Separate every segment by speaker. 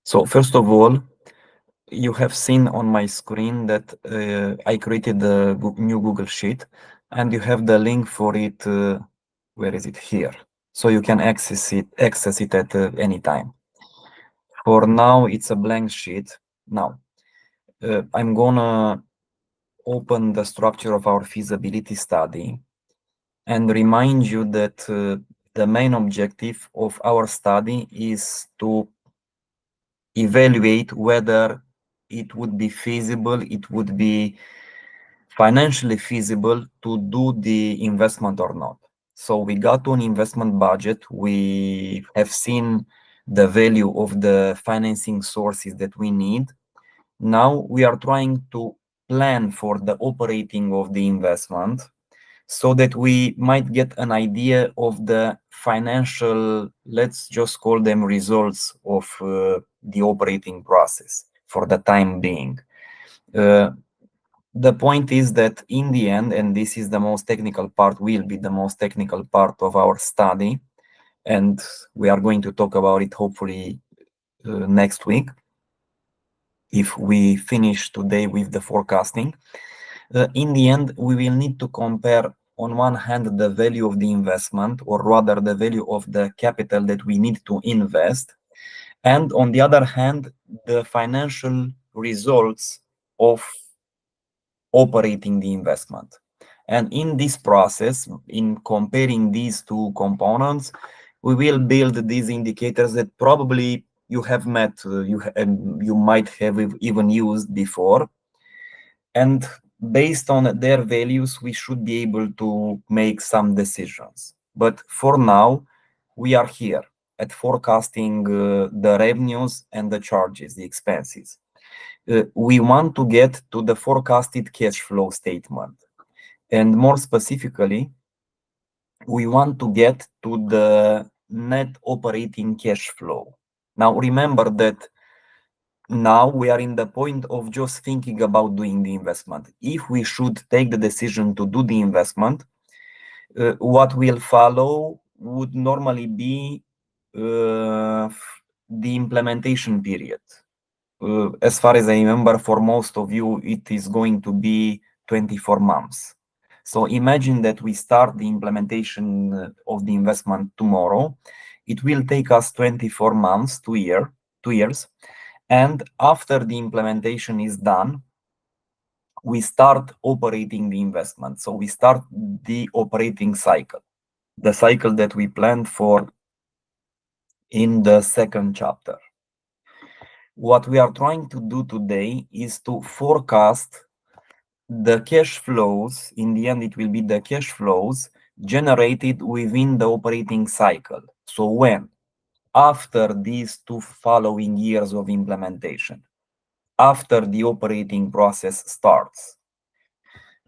Speaker 1: So first of all, you have seen on my screen that I created a new Google Sheet, and you have the link for it. Where is it? Here. So you can access it at any time. For now, it's a blank sheet. Now, I'm gonna open the structure of our feasibility study and remind you that the main objective of our study is to evaluate whether it would be feasible, it would be financially feasible to do the investment or not. So we got to an investment budget. We have seen the value of the financing sources that we need. Now we are trying to plan for the operating of the investment so that we might get an idea of the financial, let's just call them results of the operating process for the time being. The point is that in the end, and this is the most technical part, will be the most technical part of our study, and we are going to talk about it hopefully next week, if we finish today with the forecasting. In the end, we will need to compare on one hand the value of the investment, or rather the value of the capital that we need to invest, and on the other hand, the financial results of operating the investment. And in this process, in comparing these two components, we will build these indicators that probably you have met, you might have even used before. And based on their values, we should be able to make some decisions. But for now, we are here at forecasting the revenues and the charges, the expenses. We want to get to the forecasted cash flow statement. And more specifically, we want to get to the net operating cash flow. Now, remember that now we are in the point of just thinking about doing the investment. If we should take the decision to do the investment, what will follow would normally be the implementation period. As far as I remember, for most of you, it is going to be 24 months. So imagine that we start the implementation of the investment tomorrow. It will take us 24 months, 2 years. And after the implementation is done, we start operating the investment. So we start the operating cycle, the cycle that we planned for in the second chapter. What we are trying to do today is to forecast the cash flows. In the end, it will be the cash flows generated within the operating cycle. So when? After these 2 following years of implementation, after the operating process starts.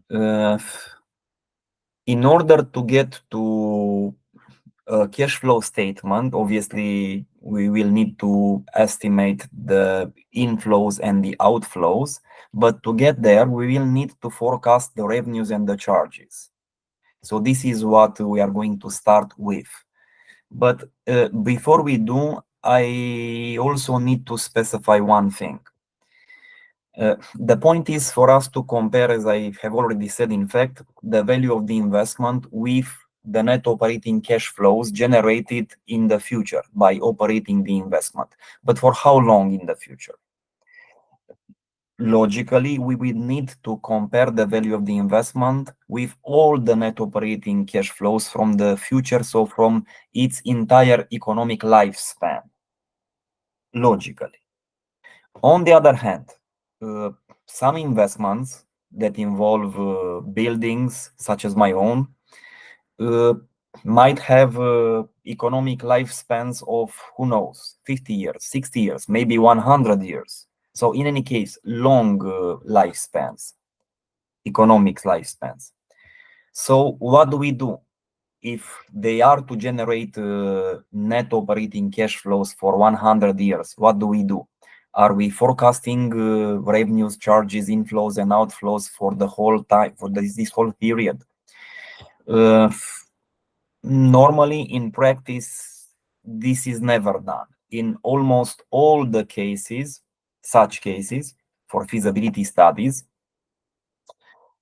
Speaker 1: In order to get to a cash flow statement, obviously, we will need to estimate the inflows and the outflows. But to get there, we will need to forecast the revenues and the charges. So this is what we are going to start with. But before we do, I also need to specify one thing. The point is for us to compare, as I have already said, in fact, the value of the investment with the net operating cash flows generated in the future by operating the investment. But for how long in the future? Logically, we will need to compare the value of the investment with all the net operating cash flows from the future, so from its entire economic lifespan, logically. On the other hand, some investments that involve buildings, such as my own, might have economic lifespans of, who knows, 50 years, 60 years, maybe 100 years. So in any case, long lifespans, economic lifespans. So what do we do? If they are to generate net operating cash flows for 100 years, what do we do? Are we forecasting revenues, charges, inflows, and outflows for the whole time, for this whole period? Normally, in practice, this is never done. in almost all the cases, such cases, for feasibility studies,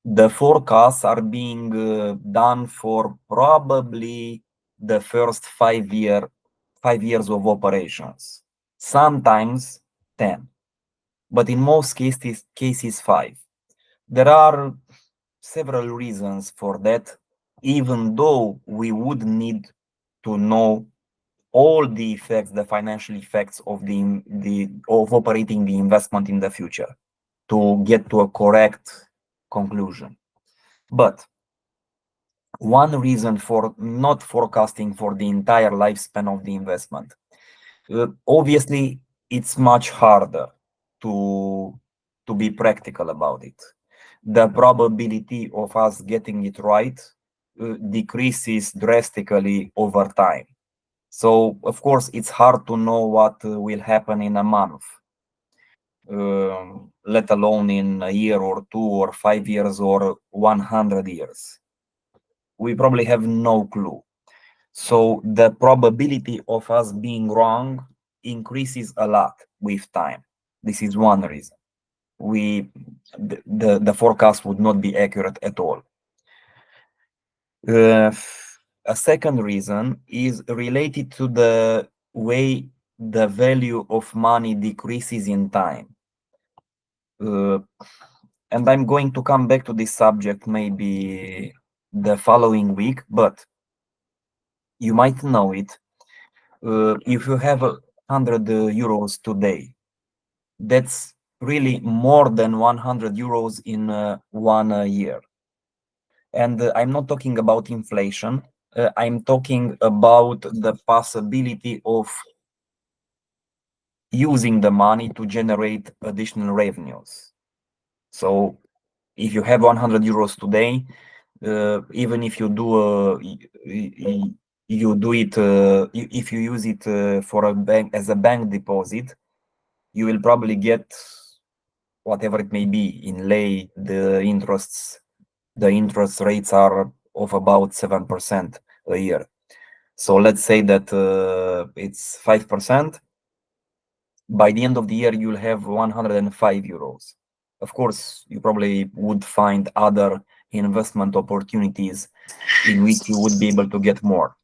Speaker 1: the forecasts are being done for probably the first 5 years of operations, sometimes 10, but in most cases 5. There are several reasons for that, even though we would need to know all the effects, the financial effects of of operating the investment in the future to get to a correct conclusion. But one reason for not forecasting for the entire lifespan of the investment, obviously, it's much harder to be practical about it. The probability of us getting it right decreases drastically over time. So, of course, it's hard to know what will happen in a month, let alone in a year or 2 or 5 years or 100 years. We probably have no clue. So the probability of us being wrong increases a lot with time. This is one reason. The forecast would not be accurate at all. Uh, a second reason is related to the way the value of money decreases in time. Uh, and I'm going to come back to this subject maybe the following week, but you might know it. If you have 100 euros today, that's really more than 100 euros in 1 year. And I'm not talking about inflation. I'm talking about the possibility of using the money to generate additional revenues. So if you have 100 euros today, even if you do you do it if you use it for a bank as a bank deposit, you will probably get whatever it may be in lei. The interest rates are of about 7% a year. So let's say that it's 5%. By the end of the year, you'll have 105 euros. Of course, you probably would find other investment opportunities in which you would be able to get more.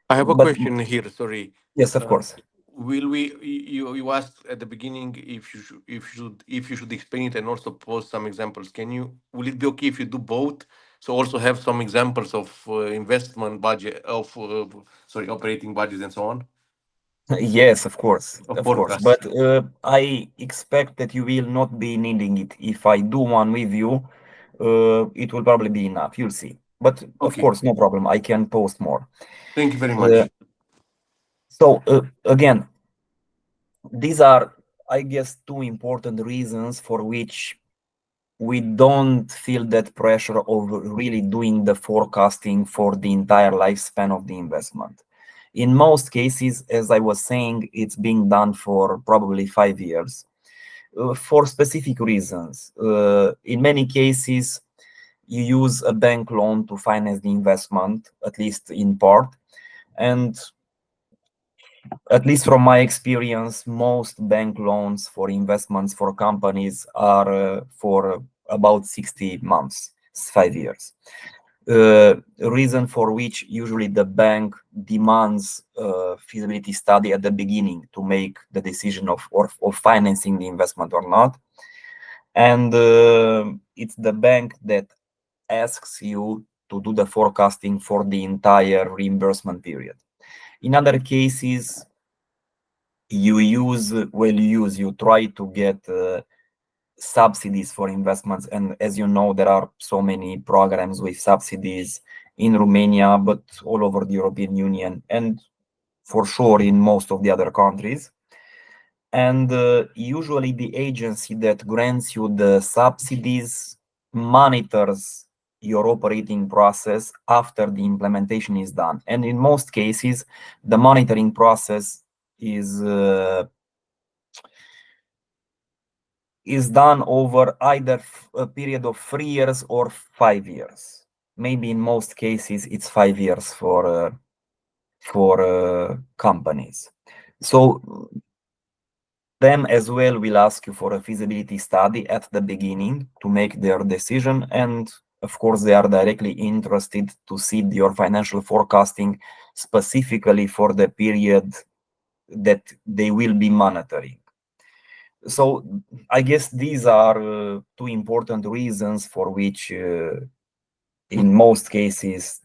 Speaker 2: I have a
Speaker 1: But
Speaker 2: question here. Sorry.
Speaker 1: yes, of
Speaker 2: Uh,
Speaker 1: course.
Speaker 2: will we? You asked at the beginning if you should explain it and also post some examples. Can you? Will it be okay if you do both? So also have some examples of investment budget of sorry, operating budgets and so on,
Speaker 1: Yes, of course,
Speaker 2: of
Speaker 1: of course.
Speaker 2: forecasts.
Speaker 1: But I expect that you will not be needing it. If I do one with you, it will probably be enough. You'll see. But of
Speaker 2: Okay.
Speaker 1: course, no problem. I can post more.
Speaker 2: Thank you very
Speaker 1: Uh,
Speaker 2: much.
Speaker 1: so again, these are, I guess, two important reasons for which we don't feel that pressure of really doing the forecasting for the entire lifespan of the investment. In most cases, as I was saying, it's being done for probably 5 years for specific reasons. In many cases, you use a bank loan to finance the investment, at least in part. And at least from my experience, most bank loans for investments for companies are for about 60 months, 5 years. Reason for which usually the bank demands a feasibility study at the beginning to make the decision of financing the investment or not. And it's the bank that asks you to do the forecasting for the entire reimbursement period. In other cases, you try to get subsidies for investments, and as you know, there are so many programs with subsidies in Romania, but all over the European Union, and for sure in most of the other countries. And usually the agency that grants you the subsidies monitors your operating process after the implementation is done, and in most cases the monitoring process is done over either a period of 3 years or 5 years. Maybe in most cases it's 5 years for companies. So them as well will ask you for a feasibility study at the beginning to make their decision. And of course, they are directly interested to see your financial forecasting specifically for the period that they will be monitoring. So I guess these are two important reasons for which, in most cases,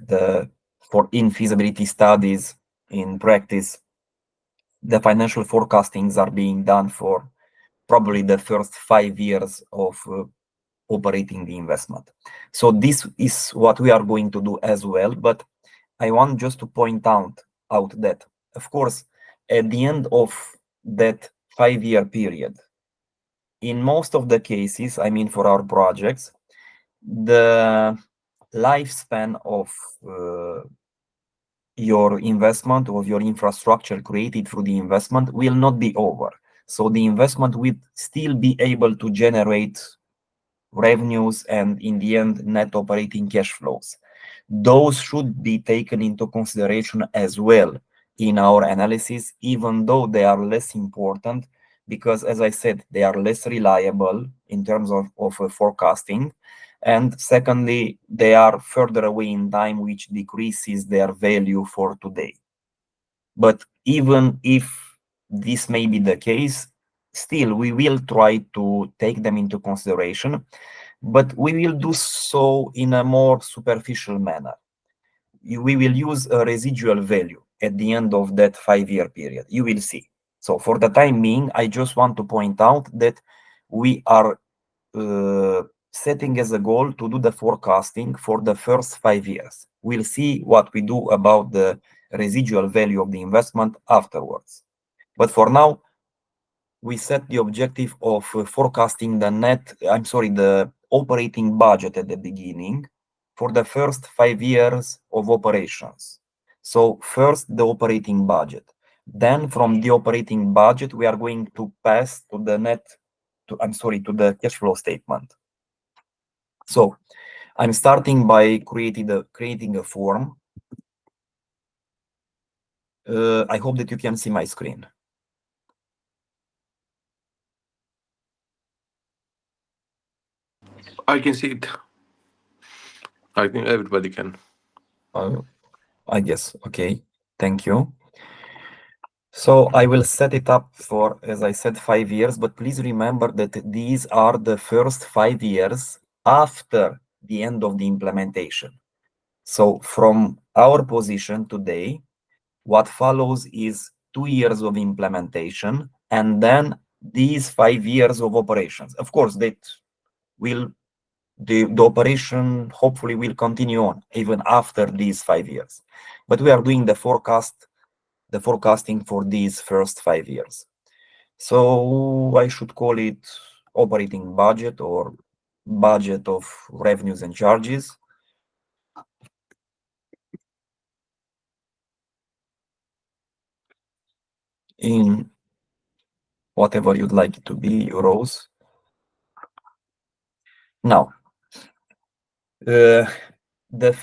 Speaker 1: for in feasibility studies in practice, the financial forecastings are being done for probably the first 5 years of operating the investment. So this is what we are going to do as well. But I want just to point out that, of course, at the end of that 5 year period, in most of the cases, I mean, for our projects, the lifespan of your investment, of your infrastructure created through the investment, will not be over. So the investment will still be able to generate revenues and, in the end, net operating cash flows. Those should be taken into consideration as well in our analysis, even though they are less important, because, as I said, they are less reliable in terms of forecasting. And secondly, they are further away in time, which decreases their value for today. But even if this may be the case, still we will try to take them into consideration, but we will do so in a more superficial manner. We will use a residual value at the end of that 5 year period. You will see. So for the time being, I just want to point out that we are setting as a goal to do the forecasting for the first 5 years. We'll see what we do about the residual value of the investment afterwards. But for now, we set the objective of forecasting the operating budget at the beginning for the first 5 years of operations. So first the operating budget. Then from the operating budget, we are going to pass to to the cash flow statement. So I'm starting by creating a form. I hope that you can see my screen.
Speaker 2: I can see it. I think everybody can.
Speaker 1: I guess. Okay. Thank you. So I will set it up for, as I said, 5 years, but please remember that these are the first 5 years after the end of the implementation. So from our position today, what follows is 2 years of implementation and then these 5 years of operations. Of course, the operation hopefully will continue on even after these 5 years. But we are doing the forecasting for these first 5 years. So I should call it operating budget or budget of revenues and charges. In whatever you'd like it to be, euros. Now,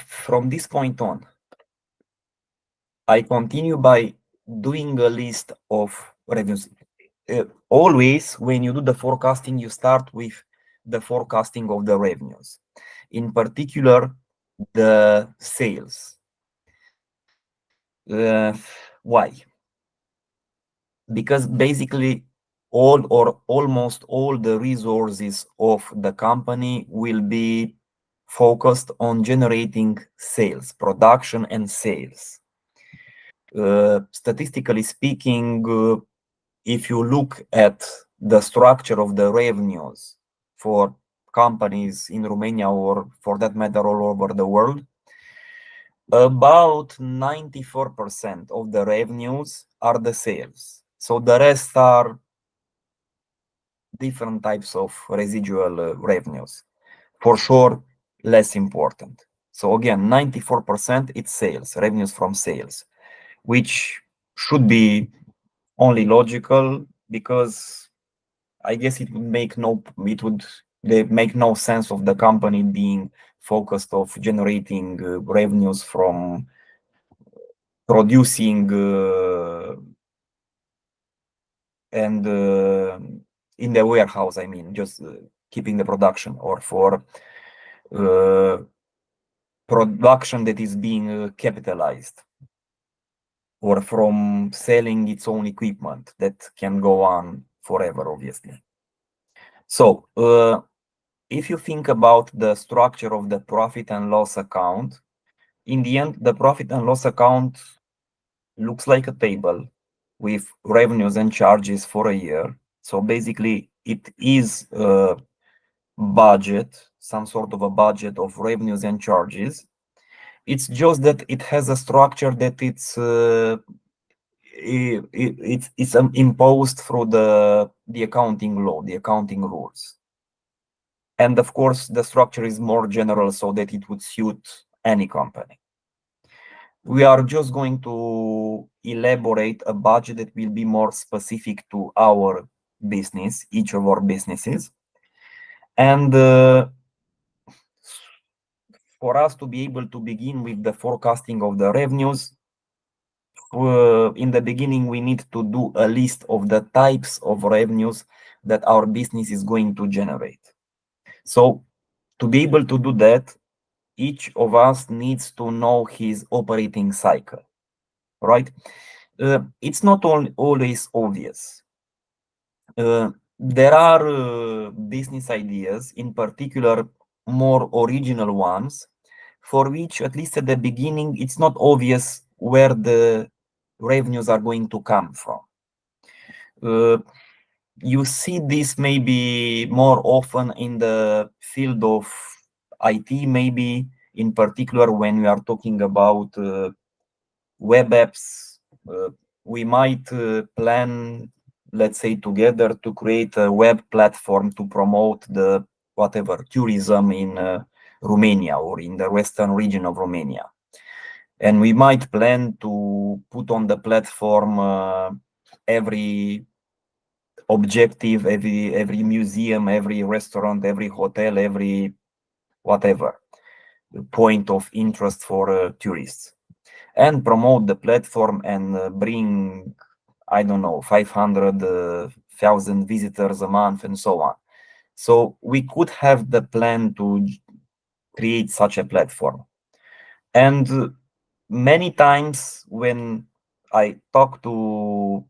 Speaker 1: from this point on, I continue by doing a list of revenues. Always, when you do the forecasting, you start with the forecasting of the revenues. In particular, the sales. Why? Because basically all or almost all the resources of the company will be focused on generating sales, production and sales. Statistically speaking, if you look at the structure of the revenues for companies in Romania or for that matter all over the world, about 94% of the revenues are the sales. So the rest are different types of residual revenues. For sure, less important. So again, 94% it's sales, revenues from sales, which should be only logical because I guess it would they make no sense of the company being focused of generating revenues from producing and in the warehouse, I mean, just keeping the production, or for uh, production that is being capitalized, or from selling its own equipment that can go on forever, obviously. So if you think about the structure of the profit and loss account, in the end, the profit and loss account looks like a table with revenues and charges for a year. So basically, it is a budget, some sort of a budget of revenues and charges. It's just that it has a structure that it's imposed through the accounting law, the accounting rules. And of course, the structure is more general so that it would suit any company. We are just going to elaborate a budget that will be more specific to our business, each of our businesses. And for us to be able to begin with the forecasting of the revenues, in the beginning, we need to do a list of the types of revenues that our business is going to generate. So to be able to do that, each of us needs to know his operating cycle, right? It's not always obvious. There are business ideas, in particular, more original ones, for which, at least at the beginning, it's not obvious where the revenues are going to come from. You see this maybe more often in the field of IT, maybe in particular when we are talking about web apps. We might plan, let's say, together to create a web platform to promote the whatever tourism in Romania or in the western region of Romania. And we might plan to put on the platform every objective, every museum, every restaurant, every hotel, every whatever point of interest for tourists, and promote the platform and bring, I don't know, 500,000 visitors a month and so on. So we could have the plan to create such a platform. And many times when I talk to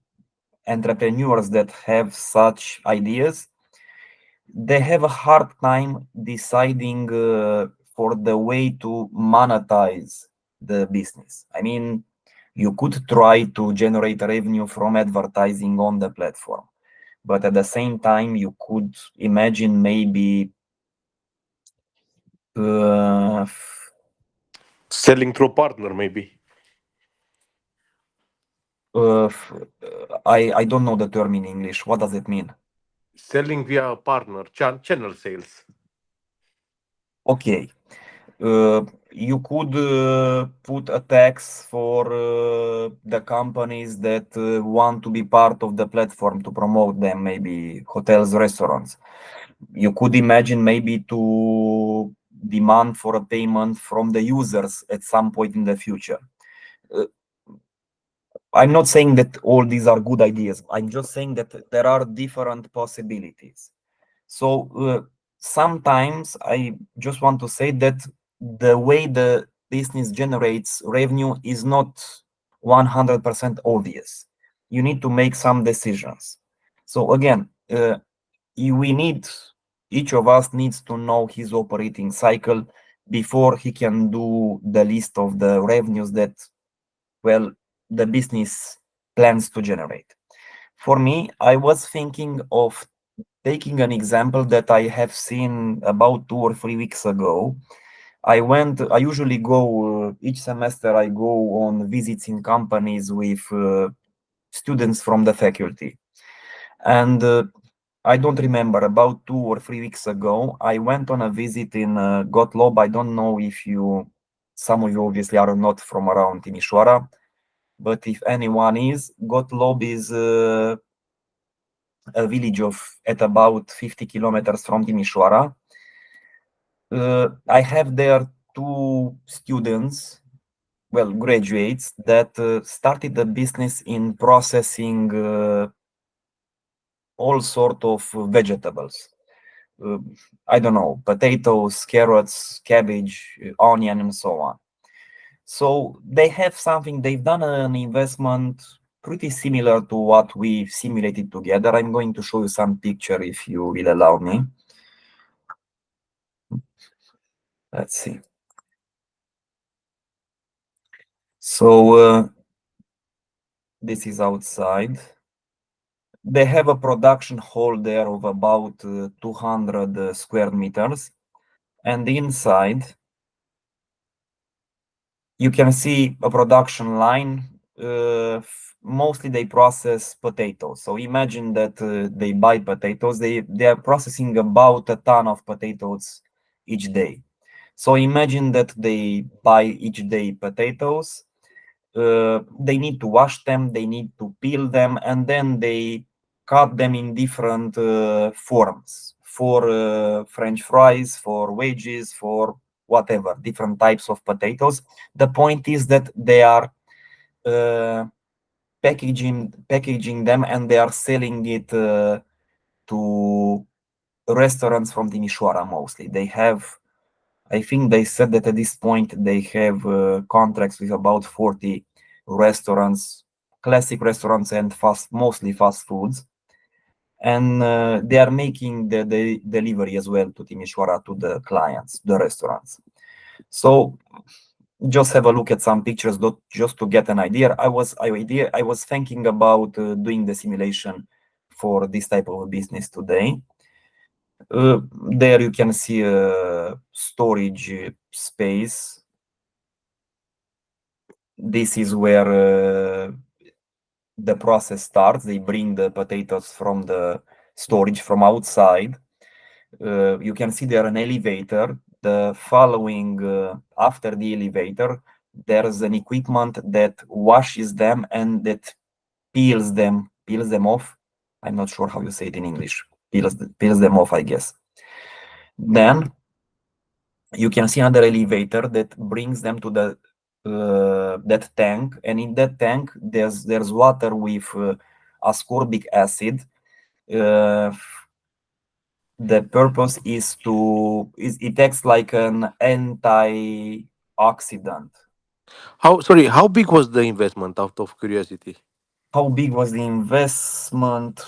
Speaker 1: entrepreneurs that have such ideas, they have a hard time deciding for the way to monetize the business. I mean, you could try to generate revenue from advertising on the platform, but at the same time, you could imagine maybe uh,
Speaker 2: Selling through a partner, maybe.
Speaker 1: uh, I don't know the term in English. What does it mean?
Speaker 2: Selling via a partner, channel sales.
Speaker 1: Okay. You could put a tax for the companies that want to be part of the platform to promote them, maybe hotels, restaurants. You could imagine maybe to demand for a payment from the users at some point in the future. Uh, I'm not saying that all these are good ideas. I'm just saying that there are different possibilities. So sometimes I just want to say that the way the business generates revenue is not 100% obvious. You need to make some decisions. So again, we need, each of us needs to know his operating cycle before he can do the list of the revenues that, well, the business plans to generate. For me, I was thinking of taking an example that I have seen about 2 or 3 weeks ago. I usually go, each semester, I go on visits in companies with students from the faculty. And I don't remember, about 2 or 3 weeks ago, I went on a visit in Gottlob. I don't know if some of you obviously are not from around Timișoara, but if anyone is, Gottlob is a village of at about 50 kilometers from Timișoara. I have there two students, well, graduates, that started a business in processing all sort of vegetables. Uh, I don't know, potatoes, carrots, cabbage, onion, and so on. So they have something, they've done an investment pretty similar to what we simulated together. I'm going to show you some picture if you will allow me. Let's see. So this is outside. They have a production hall there of about 200 square meters. And inside, you can see a production line. Mostly they process potatoes. So imagine that they buy potatoes. They are processing about a ton of potatoes each day. So imagine that they buy each day potatoes. They need to wash them, they need to peel them, and then they cut them in different forms for French fries, for wedges, for whatever, different types of potatoes. The point is that they are uh, packaging them and they are selling it to restaurants from Timișoara mostly. They have, I think they said that at this point they have contracts with about 40 restaurants, classic restaurants and mostly fast foods. And they are making the delivery as well to Timișoara, to the clients, the restaurants. So just have a look at some pictures just to get an idea. I was thinking about doing the simulation for this type of business today. There you can see a storage space. This is where the process starts. They bring the potatoes from the storage from outside. You can see there an elevator. The following after the elevator, there's an equipment that washes them and that peels them off. I'm not sure how you say it in English. Peels them off, I guess. Then you can see another elevator that brings them to the that tank, and in that tank there's water with ascorbic acid. Uh, the purpose is it acts like an antioxidant.
Speaker 2: How big was the investment out of curiosity?
Speaker 1: How big was the investment?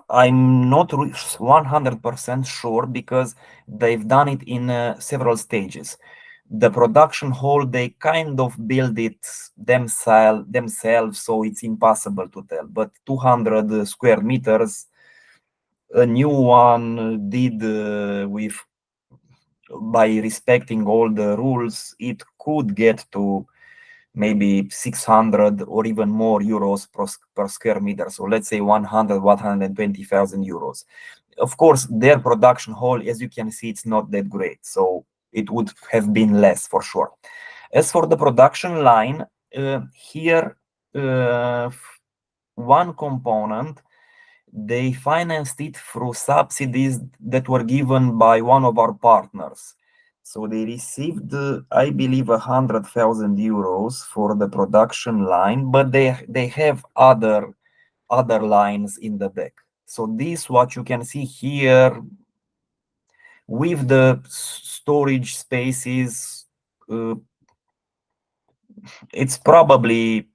Speaker 1: I'm not 100% sure because they've done it in several stages. The production hall, they kind of build it themselves, so it's impossible to tell. But 200 square meters, a new one did with by respecting all the rules, it could get to maybe 600 or even more euros per square meter. So let's say 100, 120,000 euros. Of course, their production hall, as you can see, it's not that great. So it would have been less for sure. As for the production line, here, one component, they financed it through subsidies that were given by one of our partners. So they received, I believe, 100,000 euros for the production line, but they have other lines in the back. So this, what you can see here, with the storage spaces, it's probably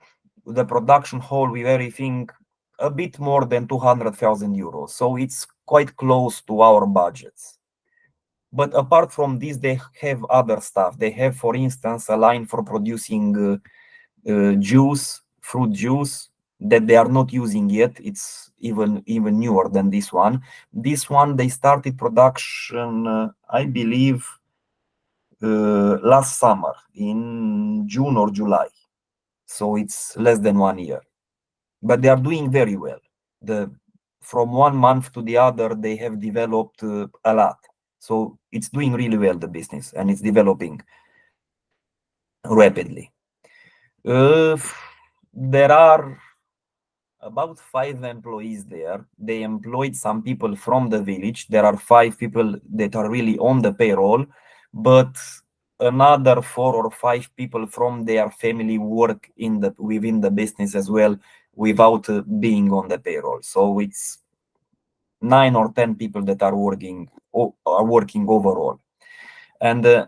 Speaker 1: the production hall with everything a bit more than 200,000 euros. So it's quite close to our budgets. But apart from this, they have other stuff. They have, for instance, a line for producing juice, fruit juice, that they are not using yet. It's even newer than this one. This one, they started production, I believe, last summer in June or July. So it's less than 1 year. But they are doing very well. From 1 month to the other, they have developed a lot. So it's doing really well, the business, and it's developing rapidly. There are about 5 employees there. They employed some people from the village. There are 5 people that are really on the payroll, but another 4 or 5 people from their family work within the business as well without being on the payroll. So it's 9 or 10 people that are working overall. And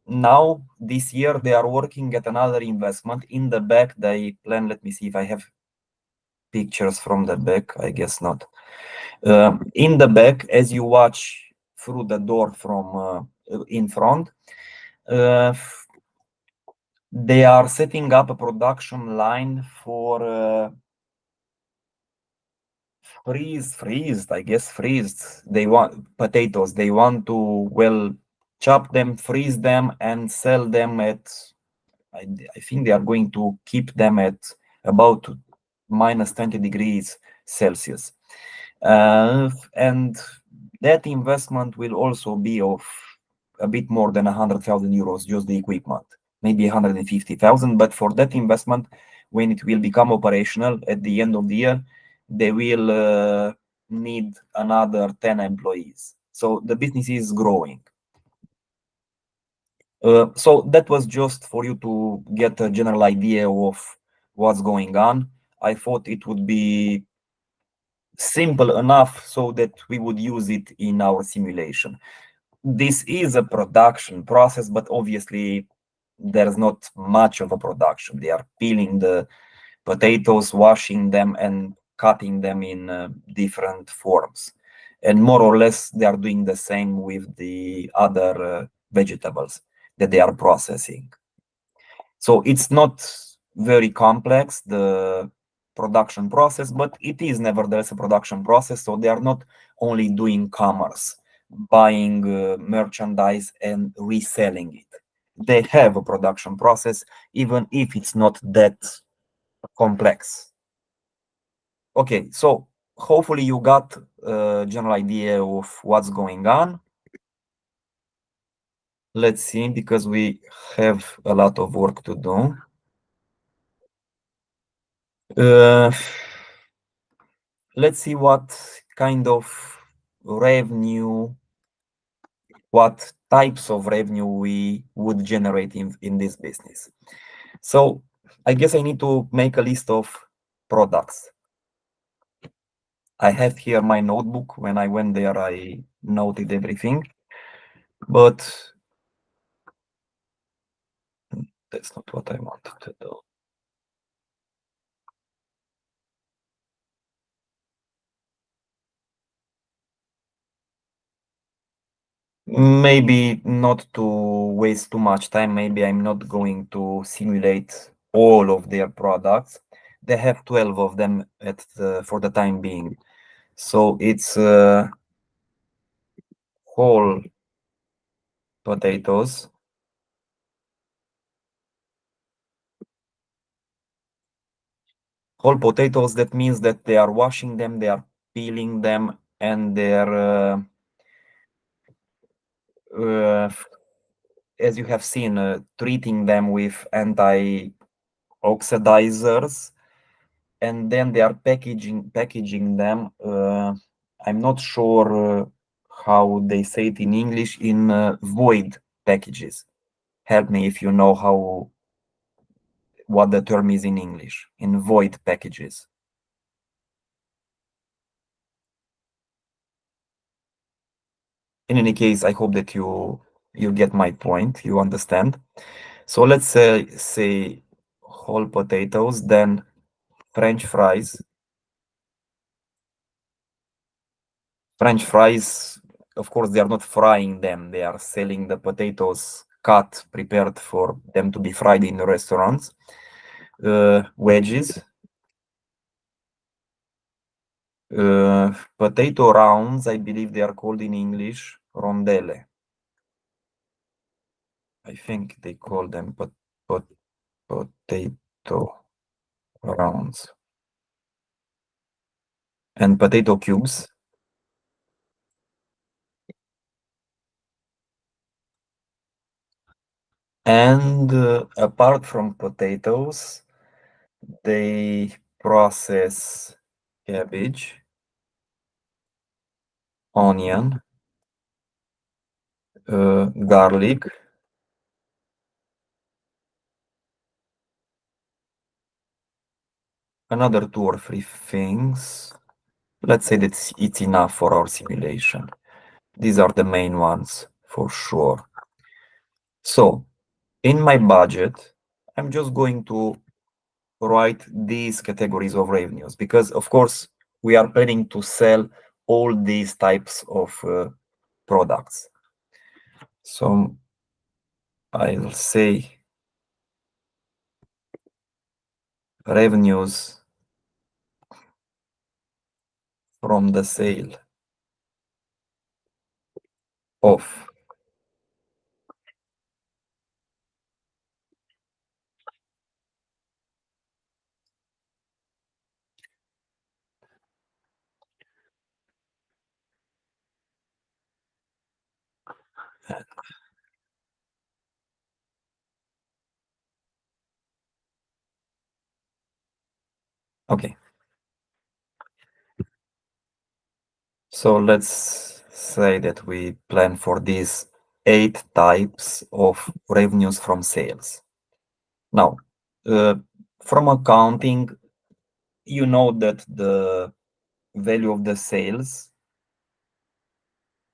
Speaker 1: now this year they are working at another investment. In the back they plan, let me see if I have pictures from the back, I guess not. In the back, as you watch through the door from in front, uh, they are setting up a production line for freezed. They want potatoes. They want to, well, chop them, freeze them, and sell them at, I think they are going to keep them at about minus 20 degrees Celsius. And that investment will also be of a bit more than 100,000 euros, just the equipment, maybe 150,000. But for that investment, when it will become operational at the end of the year, they will need another 10 employees. So the business is growing. So that was just for you to get a general idea of what's going on. I thought it would be simple enough so that we would use it in our simulation. This is a production process, but obviously there's not much of a production. They are peeling the potatoes, washing them, and cutting them in different forms. And more or less, they are doing the same with the other vegetables that they are processing. So it's not very complex, the production process, but it is nevertheless a production process. So they are not only doing commerce, buying merchandise and reselling it. They have a production process, even if it's not that complex. Okay, so hopefully you got a general idea of what's going on. Let's see, because we have a lot of work to do. Uh, let's see what kind of revenue, what types of revenue we would generate in this business. So I guess I need to make a list of products. I have here my notebook. When I went there, I noted everything, but that's not what I wanted to do. Maybe not to waste too much time, maybe I'm not going to simulate all of their products. They have 12 of them for the time being. So it's whole potatoes. Whole potatoes, that means that they are washing them, they are peeling them, and they're, as you have seen, treating them with anti-oxidizers, and then they are packaging them. I'm not sure how they say it in English, in void packages. Help me if you know what the term is in English, in void packages. In any case, I hope that you get my point, you understand. So let's say whole potatoes, then French fries. French fries, of course, they are not frying them. They are selling the potatoes cut, prepared for them to be fried in the restaurants. Wedges, potato rounds, I believe they are called in English, rondelle. I think they call them potato rounds. And potato cubes. And apart from potatoes, they process cabbage, onion, garlic, another two or three things. Let's say that it's enough for our simulation. These are the main ones for sure. So in my budget, I'm just going to write these categories of revenues because, of course, we are planning to sell all these types of products. So I'll say revenues from the sale of. Okay, so let's say that we plan for these 8 types of revenues from sales. Now, uh, from accounting, you know that the value of the sales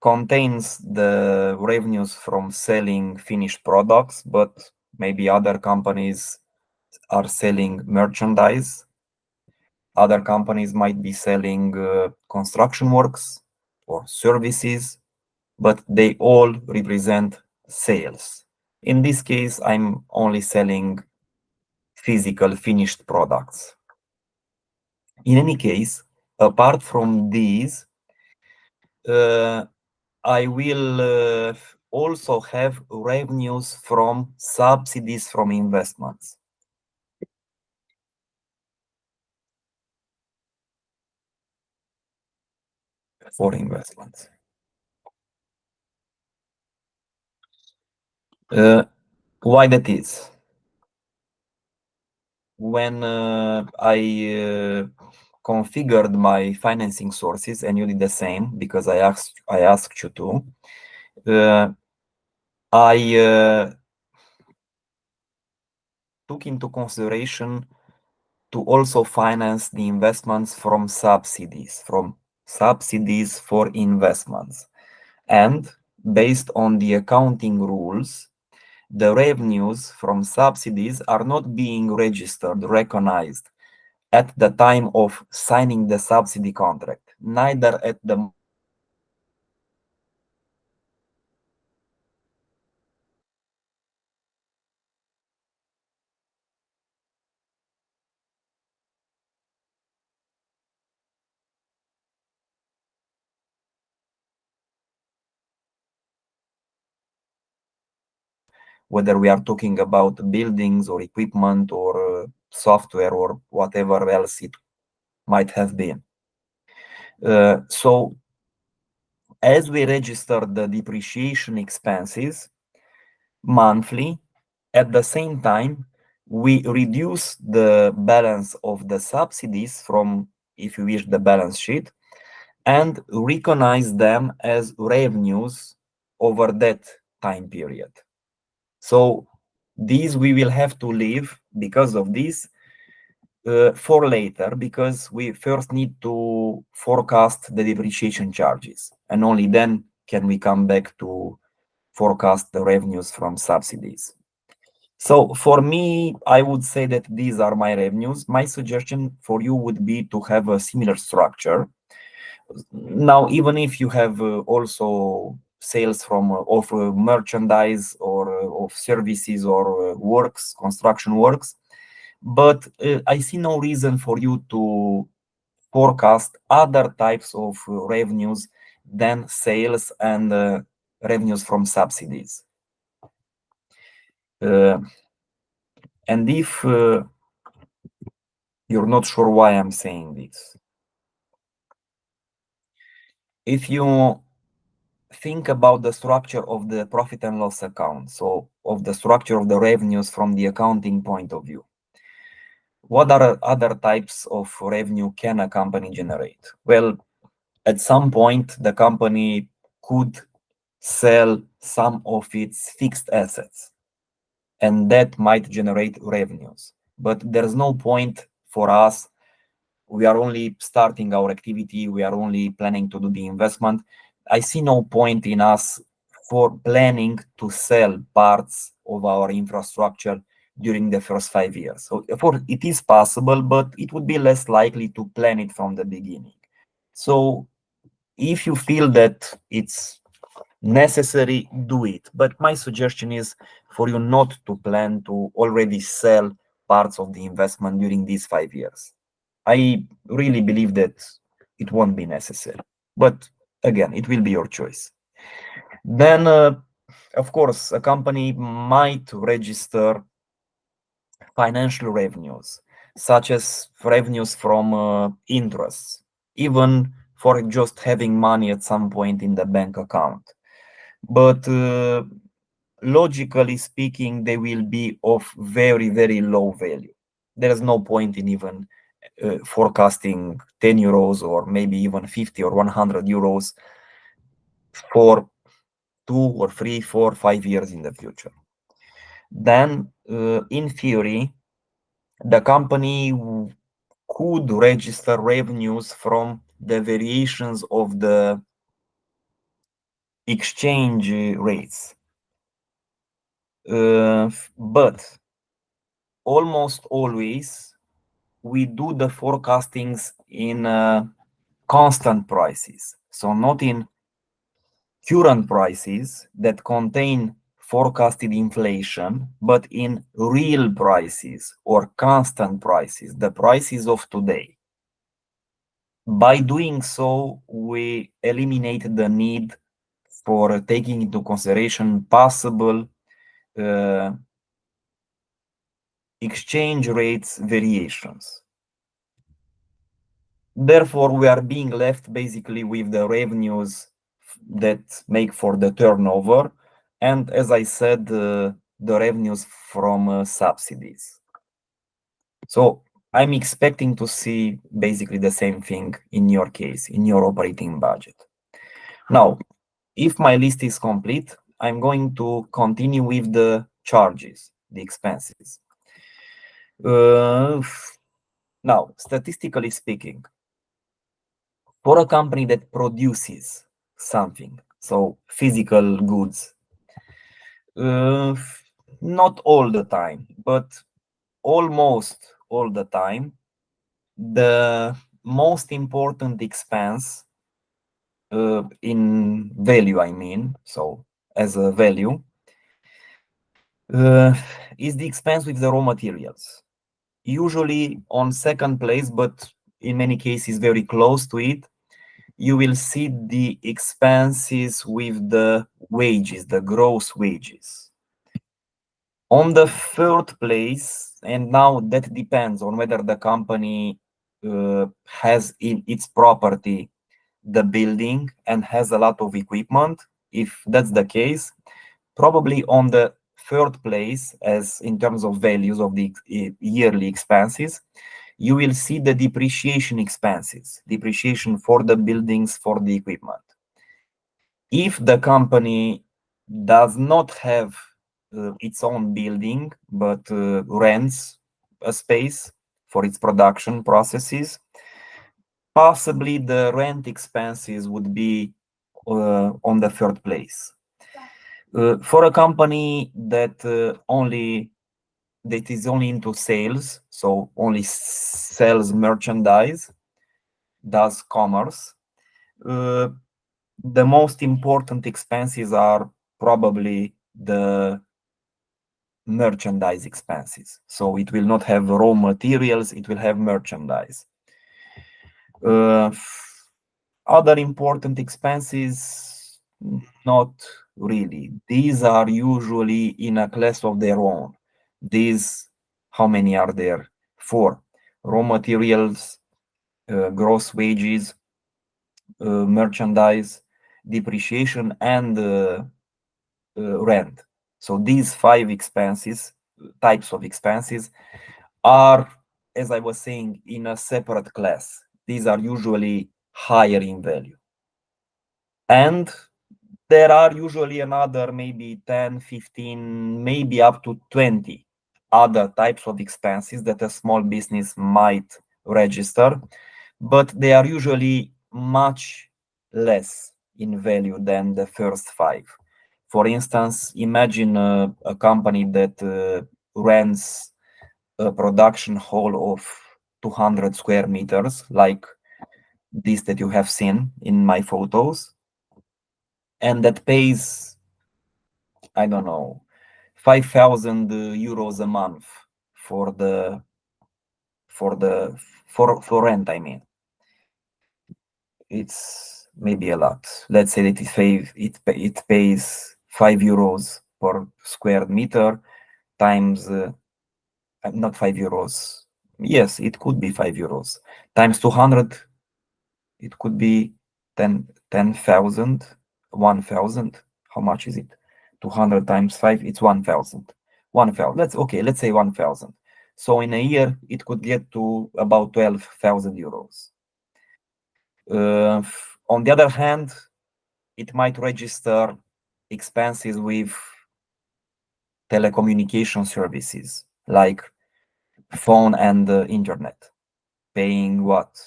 Speaker 1: contains the revenues from selling finished products, but maybe other companies are selling merchandise. Other companies might be selling construction works or services, but they all represent sales. In this case, I'm only selling physical finished products. In any case, apart from these, uh, I will also have revenues from subsidies from investments for investments. Why that is? When I configured my financing sources, and you did the same because I asked you to, I took into consideration to also finance the investments from subsidies for investments. And based on the accounting rules, the revenues from subsidies are not being registered, recognized at the time of signing the subsidy contract, neither at the whether we are talking about buildings or equipment or software or whatever else it might have been. So as we register the depreciation expenses monthly, at the same time, we reduce the balance of the subsidies from, if you wish, the balance sheet and recognize them as revenues over that time period. So these we will have to leave because of this for later, because we first need to forecast the depreciation charges, and only then can we come back to forecast the revenues from subsidies. So for me, I would say that these are my revenues. My suggestion for you would be to have a similar structure. Now, even if you have also sales from of merchandise or of services or works, construction works, but I see no reason for you to forecast other types of revenues than sales and revenues from subsidies. Uh, and if you're not sure why I'm saying this, if you think about the structure of the profit and loss account, so of the structure of the revenues from the accounting point of view, what are other types of revenue can a company generate? Well, at some point, the company could sell some of its fixed assets, and that might generate revenues. But there's no point for us we are only starting our activity, we are only planning to do the investment. I see no point in us for planning to sell parts of our infrastructure during the first 5 years. So therefore, it is possible, but it would be less likely to plan it from the beginning. So if you feel that it's necessary, do it. But my suggestion is for you not to plan to already sell parts of the investment during these 5 years. I really believe that it won't be necessary. But again, it will be your choice. Then, of course, a company might register financial revenues, such as revenues from interests, even for just having money at some point in the bank account. But logically speaking, they will be of very, very low value. There is no point in even forecasting 10 euros or maybe even 50 or 100 euros for 2 or 3, 4, 5 years in the future. Then, in theory, the company could register revenues from the variations of the exchange rates. But almost always we do the forecastings in constant prices. So not in current prices that contain forecasted inflation, but in real prices or constant prices, the prices of today. By doing so, we eliminate the need for taking into consideration possible uh, exchange rates variations. Therefore, we are being left basically with the revenues that make for the turnover, and as I said, the revenues from subsidies. So I'm expecting to see basically the same thing in your case, in your operating budget. Now, if my list is complete, I'm going to continue with the charges, the expenses. Now, statistically speaking, for a company that produces something, so physical goods, uh, not all the time, but almost all the time, the most important expense in value, I mean, so as a value, uh, is the expense with the raw materials. Usually on second place, but in many cases very close to it, you will see the expenses with the wages, the gross wages. On the third place, and now that depends on whether the company has in its property the building and has a lot of equipment. If that's the case, probably on the third place, as in terms of values of the yearly expenses, you will see the depreciation expenses, depreciation for the buildings, for the equipment. If the company does not have its own building, but rents a space for its production processes, possibly the rent expenses would be on the third place. For a company that is only into sales, so only sells merchandise, does commerce, uh, the most important expenses are probably the merchandise expenses. So it will not have raw materials, it will have merchandise. Uh, Other important expenses, not really. These are usually in a class of their own. These, how many are there? Four: raw materials, gross wages, merchandise, depreciation, and rent. So these five expenses, types of expenses, are, as I was saying, in a separate class. These are usually higher in value. And there are usually another maybe 10, 15, maybe up to 20 other types of expenses that a small business might register, but they are usually much less in value than the first five. For instance, imagine a company that rents a production hall of 200 square meters, like this that you have seen in my photos, and that pays, I don't know, 5,000 euros a month for the for rent. I mean, it's maybe a lot. Let's say that it pays 5 euros per square meter times not 5 euros. Yes, it could be 5 euros times 200. It could be 10,000, 1,000. How much is it? 200 times 5, it's 1,000. 1,000. Let's say 1,000. So in a year, it could get to about 12,000 euros. On the other hand, it might register expenses with telecommunication services like phone and internet, paying what,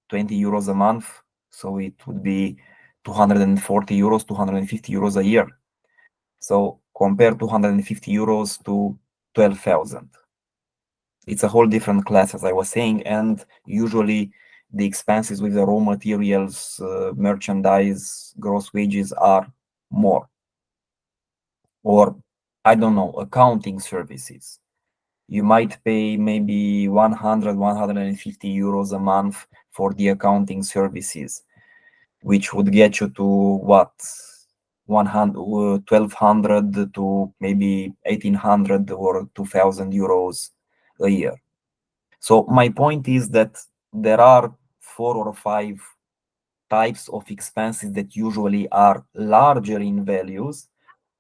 Speaker 1: 20 euros a month. So it would be 240 euros, 250 euros a year. So compare 250 euros to 12,000. It's a whole different class, as I was saying, and usually the expenses with the raw materials, merchandise, gross wages are more. Or, I don't know, accounting services. You might pay maybe 100, 150 euros a month for the accounting services, which would get you to what, 100, 1,200 to maybe 1,800 or 2,000 euros a year. So my point is that there are 4 or 5 types of expenses that usually are larger in values,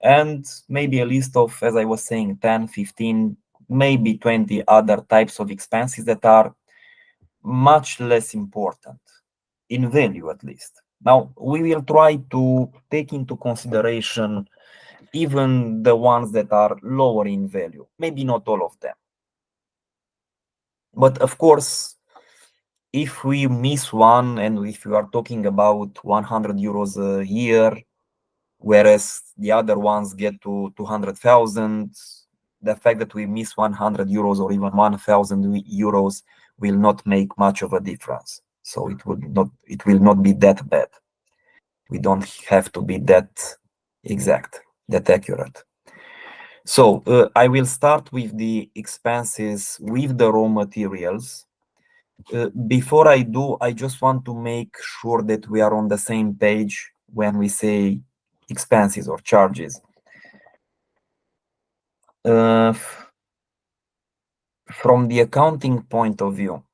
Speaker 1: and maybe a list of, as I was saying, 10, 15, maybe 20 other types of expenses that are much less important in value, at least. Now, we will try to take into consideration even the ones that are lower in value, maybe not all of them. But of course, if we miss one, and if you are talking about 100 euros a year, whereas the other ones get to 200,000, the fact that we miss 100 euros or even 1,000 euros will not make much of a difference. So it will not be that bad. We don't have to be that exact, that accurate. So I will start with the expenses with the raw materials. Before I do, I just want to make sure that we are on the same page when we say expenses or charges. From the accounting point of view,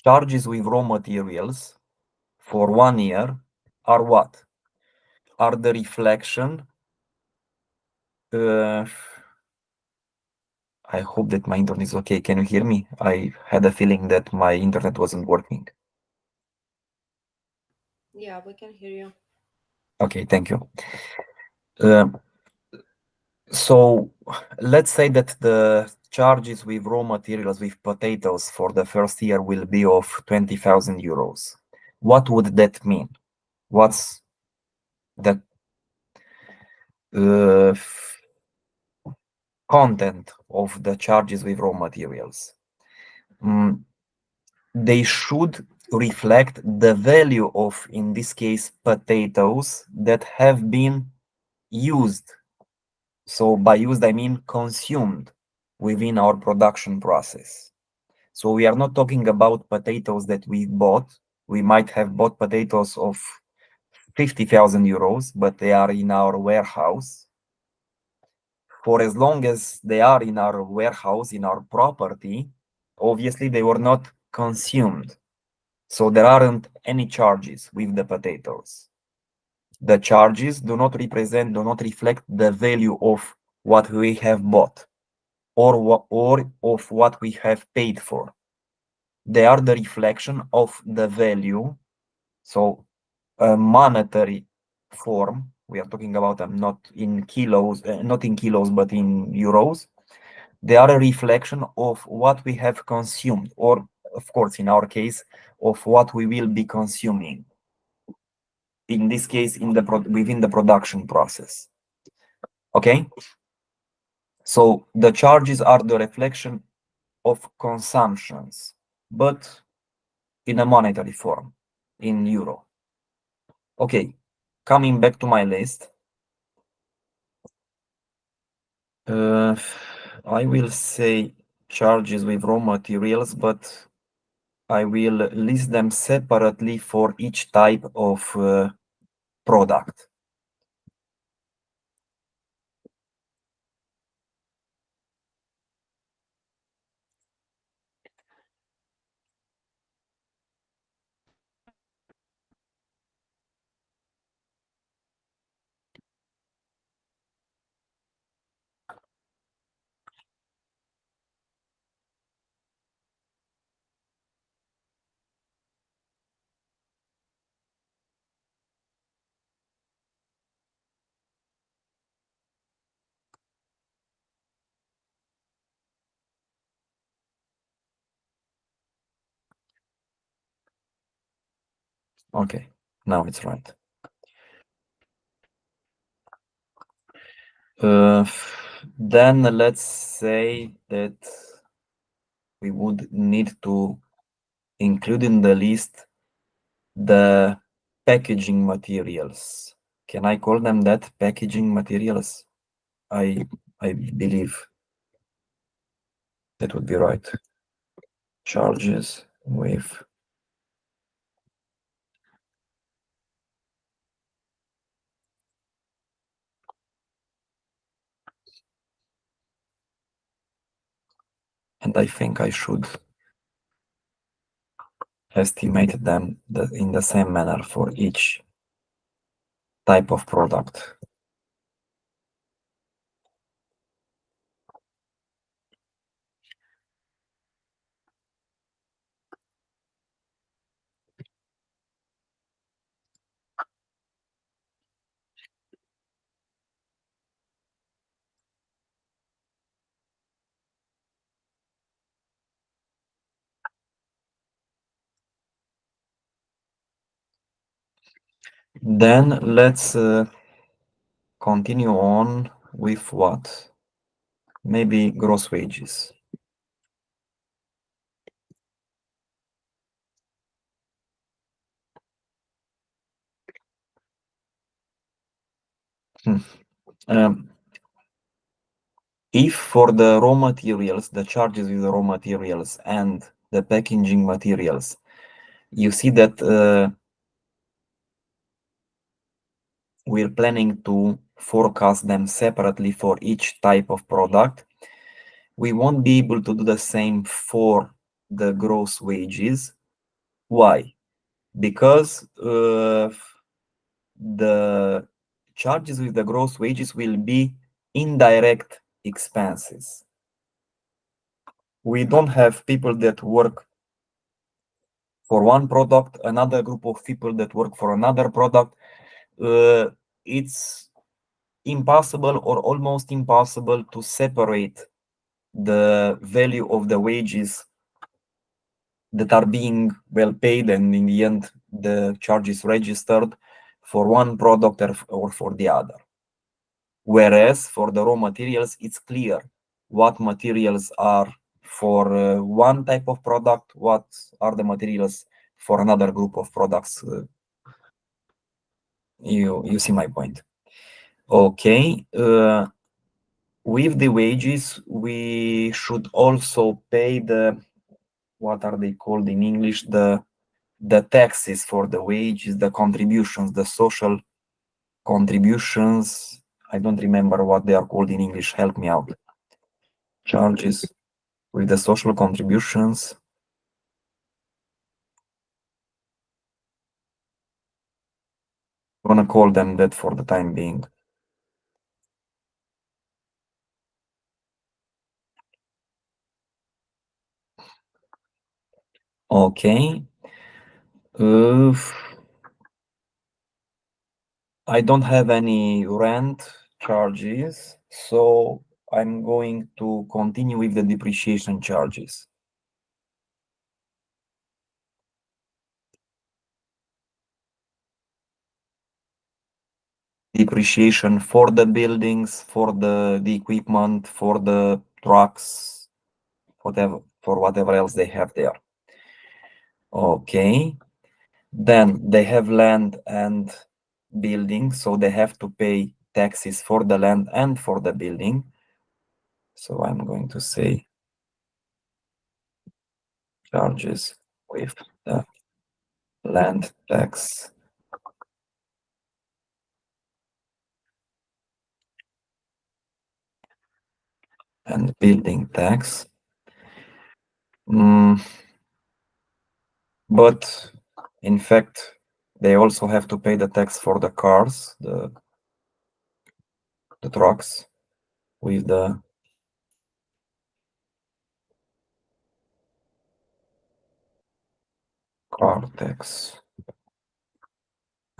Speaker 1: charges with raw materials for 1 year are what? Are the reflection. I hope that my internet is okay. Can you hear me? I had a feeling that my internet wasn't working.
Speaker 3: Yeah, we can hear you.
Speaker 1: Okay, thank you. So let's say that the charges with raw materials, with potatoes for the first year will be of 20,000 euros. What would that mean? What's the content of the charges with raw materials? They should reflect the value of, in this case, potatoes that have been used. So by used, I mean consumed within our production process. So we are not talking about potatoes that we bought. We might have bought potatoes of 50,000 euros, but they are in our warehouse. For as long as they are in our warehouse, in our property, obviously they were not consumed. So there aren't any charges with the potatoes. The charges do not reflect the value of what we have bought or of what we have paid for. They are the reflection of the value. So a monetary form, we are talking about them not in kilos, but in euros. They are a reflection of what we have consumed, or of course, in our case, of what we will be consuming. In this case, within the production process. Okay? So the charges are the reflection of consumptions, but in a monetary form, in euro. Okay, coming back to my list, I will say charges with raw materials, but I will list them separately for each type of product. Okay, now it's right. Then let's say that we would need to include in the list the packaging materials. Can I call them that, packaging materials? I believe that would be right. Charges with and I think I should estimate them in the same manner for each type of product. Then let's continue on with what? Maybe gross wages. Um, if for the raw materials, the charges with the raw materials and the packaging materials, you see that we're planning to forecast them separately for each type of product. We won't be able to do the same for the gross wages. Why? Because the charges with the gross wages will be indirect expenses. We don't have people that work for one product, another group of people that work for another product. It's impossible or almost impossible to separate the value of the wages that are being well paid and in the end the charge is registered for one product or for the other. Whereas for the raw materials, it's clear what materials are for one type of product, what are the materials for another group of products. You see my point. Okay. With the wages, we should also pay the, what are they called in English? The taxes for the wages, the contributions, the social contributions. I don't remember what they are called in English. Help me out. Charges with the social contributions. I'm gonna call them that for the time being. Okay. I don't have any rent charges, so I'm going to continue with the depreciation charges. Depreciation for the buildings, for the equipment, for the trucks, for whatever else they have there. Okay. Then they have land and building, so they have to pay taxes for the land and for the building. So I'm going to say charges with the land tax and building tax. But in fact, they also have to pay the tax for the cars, the trucks with the car tax.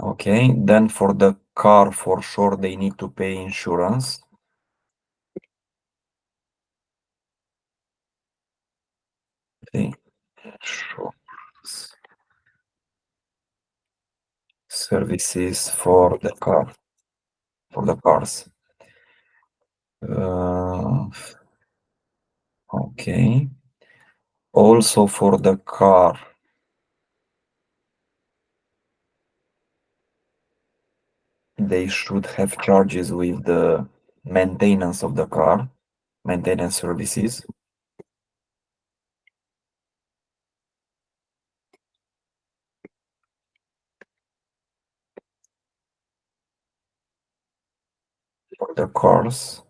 Speaker 1: Okay, then for the car, for sure, they need to pay insurance. Okay, insurance services for the car, for the cars. Okay. Also for the car, they should have charges with the maintenance of the car, maintenance services. For the cars.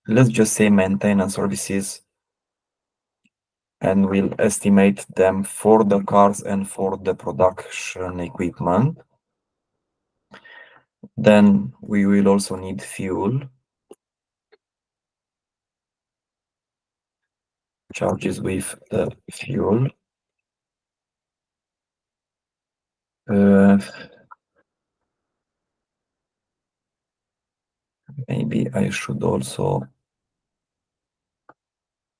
Speaker 1: Let's just say maintenance services, and we'll estimate them for the cars and for the production equipment. Then we will also need fuel. Charges with the fuel. Maybe I should also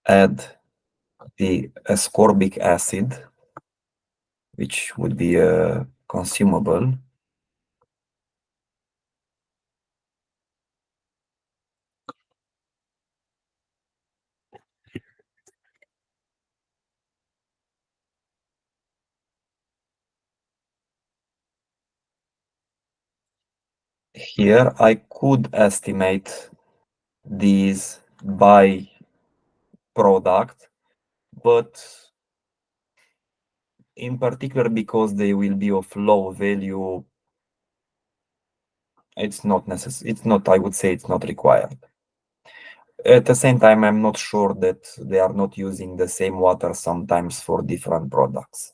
Speaker 1: add the ascorbic acid, which would be a consumable. Here I could estimate these by product, but in particular because they will be of low value, it's not necessary. It's not, I would say it's not required. At the same time, I'm not sure that they are not using the same water sometimes for different products.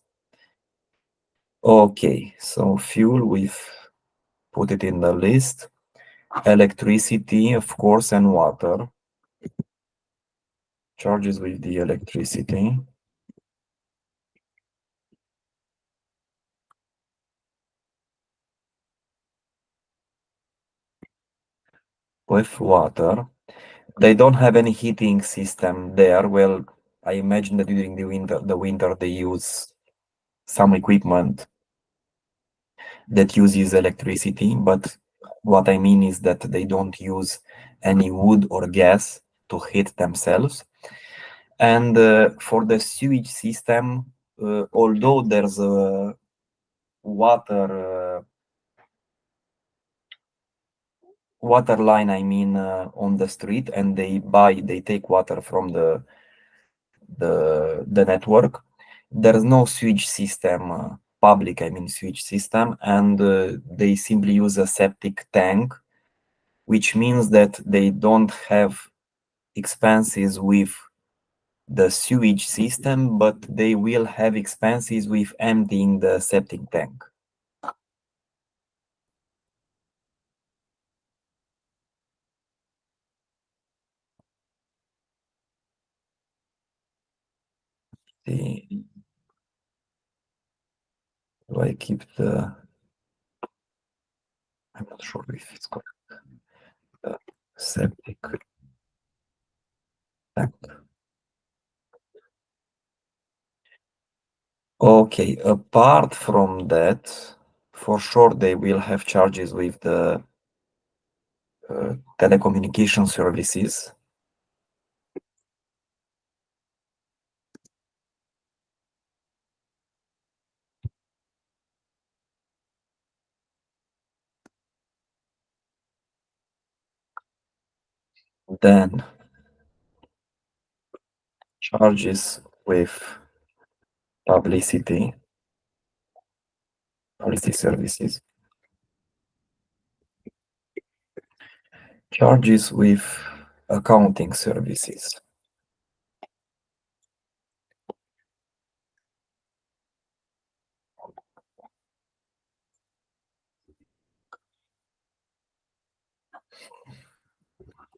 Speaker 1: Okay, so fuel, we've put it in the list. Electricity, of course, and water. Charges with the electricity. With water. They don't have any heating system there. Well, I imagine that during the winter they use some equipment that uses electricity, but what I mean is that they don't use any wood or gas to heat themselves. And for the sewage system, although there's a water line, I mean, on the street, and they take water from the network. There's no sewage system, public, I mean, sewage system, and they simply use a septic tank, which means that they don't have expenses with the sewage system, but they will have expenses with emptying the septic tank. Do I keep the? I'm not sure if it's correct. septic tank. Okay, apart from that, for sure they will have charges with the telecommunication services. Then charges with publicity services, charges with accounting services.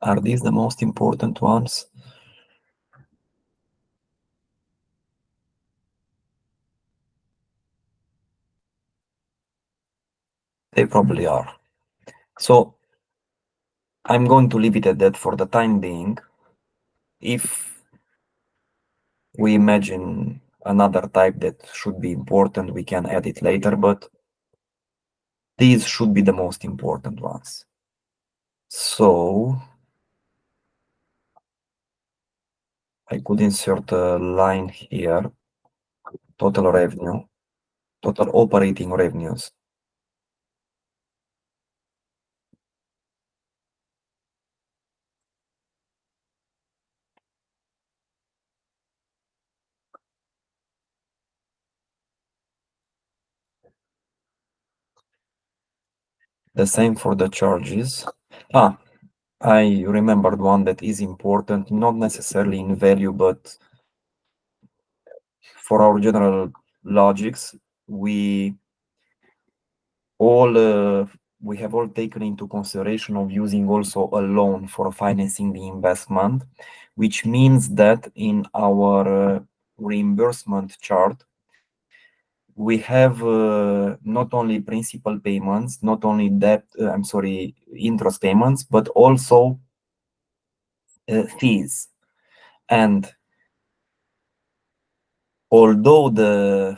Speaker 1: Are these the most important ones? They probably are. So I'm going to leave it at that for the time being. If we imagine another type that should be important, we can add it later, but these should be the most important ones. So I could insert a line here, total revenue, total operating revenues. The same for the charges. I remembered one that is important, not necessarily in value, but for our general logics, we all we have all taken into consideration of using also a loan for financing the investment, which means that in our reimbursement chart, we have not only principal payments, not only debt, interest payments, but also fees. And although the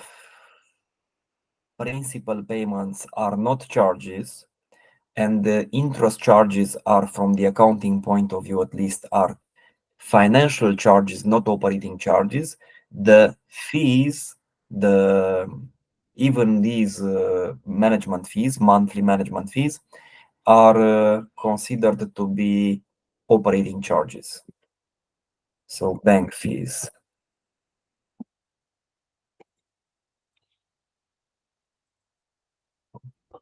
Speaker 1: principal payments are not charges, and the interest charges are, from the accounting point of view at least, are financial charges, not operating charges, the fees, the even these management fees, monthly management fees, are considered to be operating charges. So bank fees.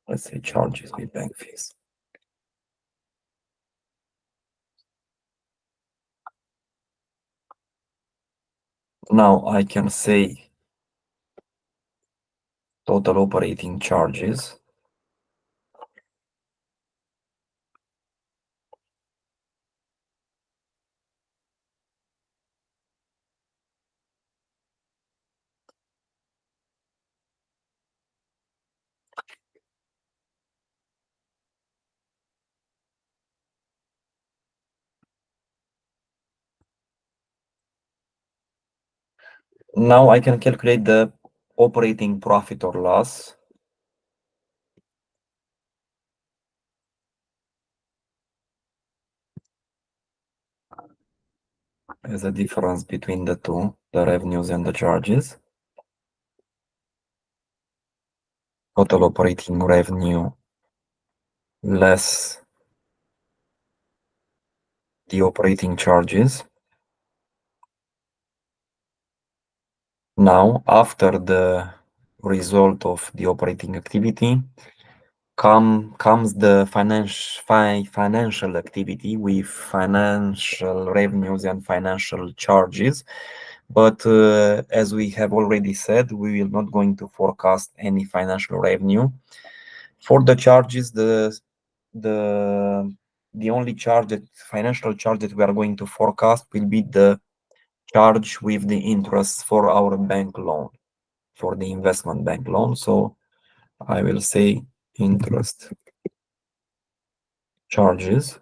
Speaker 1: Let's say charges with bank fees. Now I can say total operating charges. Now I can calculate the operating profit or loss. As a difference between the two, the revenues and the charges. Total operating revenue less the operating charges. Now, after the result of the operating activity, comes the financial activity with financial revenues and financial charges. But as we have already said, we will not going to forecast any financial revenue. For the charges, the only financial charge that we are going to forecast will be the charge with the interest for our bank loan, for the investment bank loan. So I will say interest charges,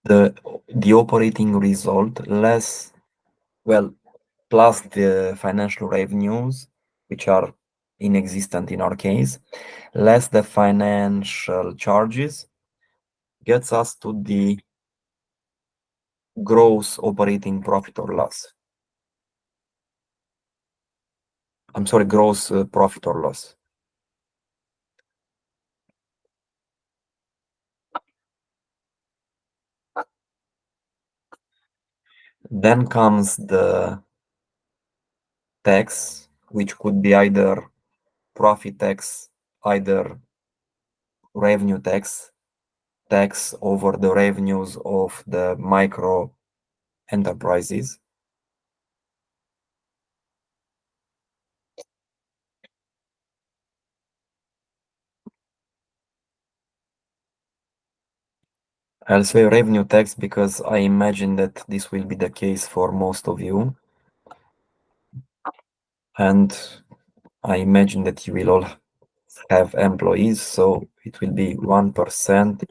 Speaker 1: the operating result less, well, plus the financial revenues, which are inexistent in our case, less the financial charges, gets us to the gross operating profit or loss. I'm sorry, gross profit or loss. Then comes the tax, which could be either profit tax, either revenue tax, tax over the revenues of the micro enterprises. I'll say revenue tax because I imagine that this will be the case for most of you. And I imagine that you will all have employees, so it will be 1%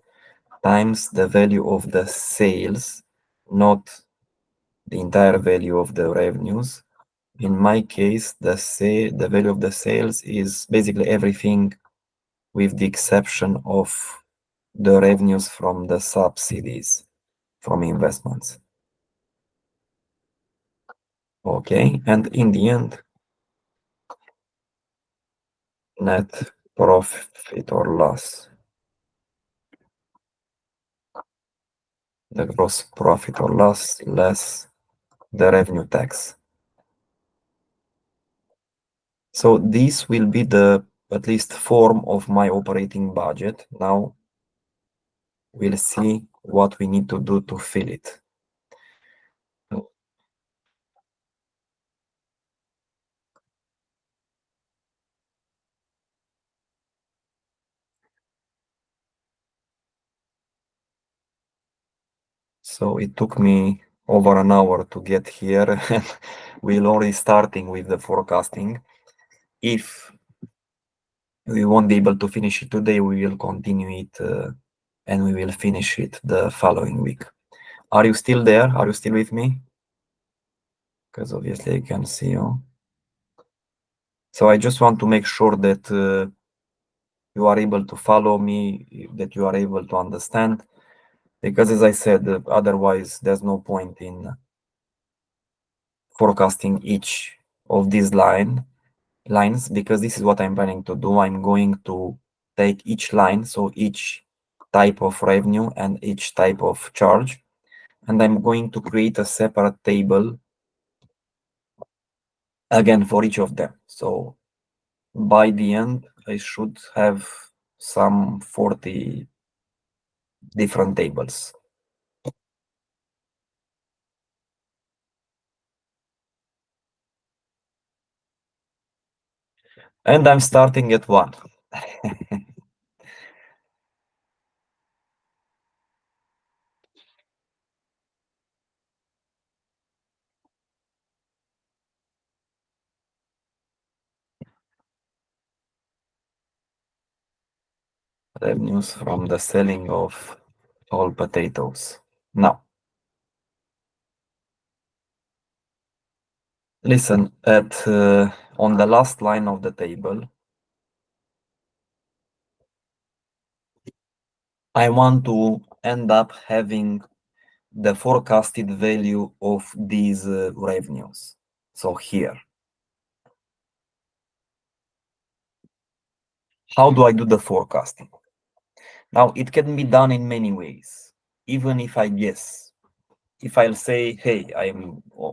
Speaker 1: times the value of the sales, not the entire value of the revenues. In my case, the value of the sales is basically everything with the exception of the revenues from the subsidies from investments. Okay, and in the end, net profit or loss. The gross profit or loss less the revenue tax. So this will be the at least form of my operating budget. Now we'll see what we need to do to fill it. So it took me over an hour to get here and we're already starting with the forecasting. If we won't be able to finish it today, we will continue it and we will finish it the following week. Are you still there? Are you still with me? Because obviously I can see you. So I just want to make sure that you are able to follow me, that you are able to understand, because as I said, otherwise there's no point in forecasting each of these lines, because this is what I'm planning to do. I'm going to take each line, so each type of revenue and each type of charge, and I'm going to create a separate table again for each of them. So by the end, I should have some 40 different tables. And I'm starting at 1. Revenues from the selling of all potatoes. Now, listen, on the last line of the table, I want to end up having the forecasted value of these revenues. So here, how do I do the forecasting? Now, it can be done in many ways, even if I guess. If I'll say, hey,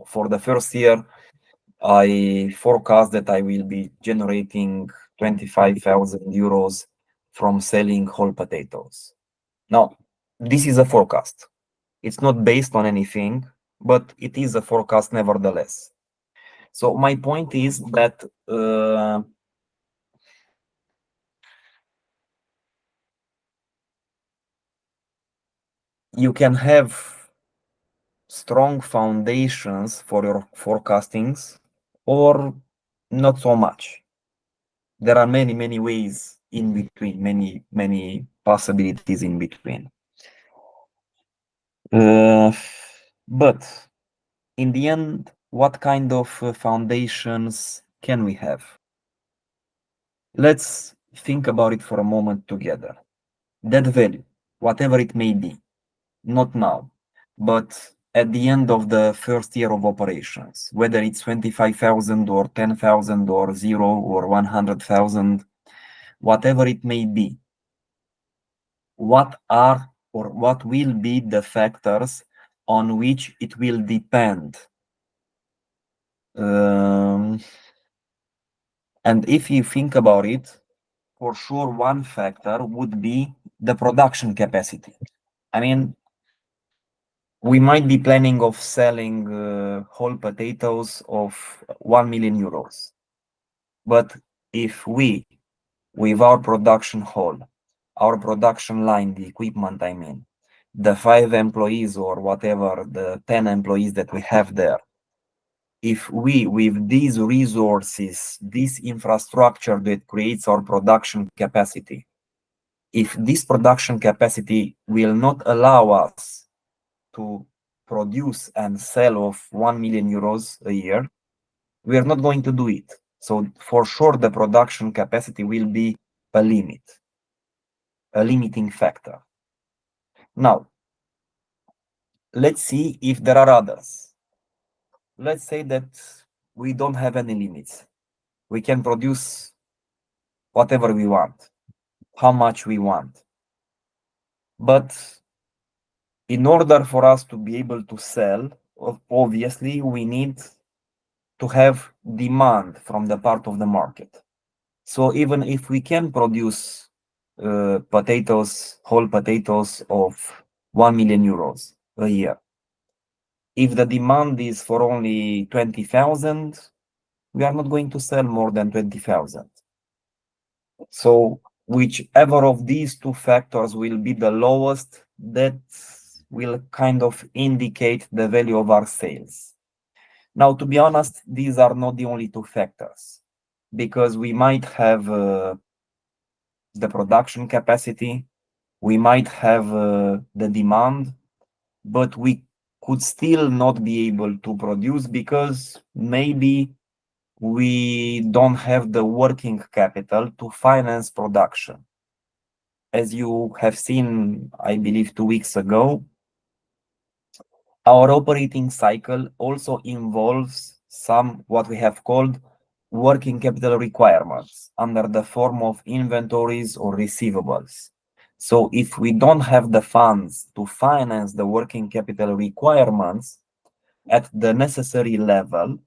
Speaker 1: for the first year, I forecast that I will be generating 25,000 euros from selling whole potatoes. Now, this is a forecast. It's not based on anything, but it is a forecast nevertheless. So my point is that you can have strong foundations for your forecastings or not so much. There are many ways in between, many possibilities in between. But in the end, what kind of foundations can we have? Let's think about it for a moment together. That value, whatever it may be, not now, but at the end of the first year of operations, whether it's 25,000 or 10,000 or 0 or 100,000, whatever it may be, what are or what will be the factors on which it will depend? And if you think about it, for sure, one factor would be the production capacity. I mean, we might be planning of selling whole potatoes of 1 million euros. But if we, with our production hall, our production line, the equipment, I mean, the 5 employees or whatever, the 10 employees that we have there, if we, with these resources, this infrastructure that creates our production capacity, if this production capacity will not allow us to produce and sell of 1 million euros a year, we are not going to do it. So for sure, the production capacity will be a limit, a limiting factor. Now, let's see if there are others. Let's say that we don't have any limits. We can produce whatever we want, how much we want. But in order for us to be able to sell, obviously, we need to have demand from the part of the market. So even if we can produce potatoes, whole potatoes of 1 million euros a year, if the demand is for only 20,000, we are not going to sell more than 20,000. So whichever of these two factors will be the lowest, that will kind of indicate the value of our sales. Now, to be honest, these are not the only two factors, because we might have the production capacity, we might have the demand, but we could still not be able to produce because maybe we don't have the working capital to finance production. As you have seen, I believe 2 weeks ago, our operating cycle also involves some what we have called working capital requirements under the form of inventories or receivables. So if we don't have the funds to finance the working capital requirements at the necessary level,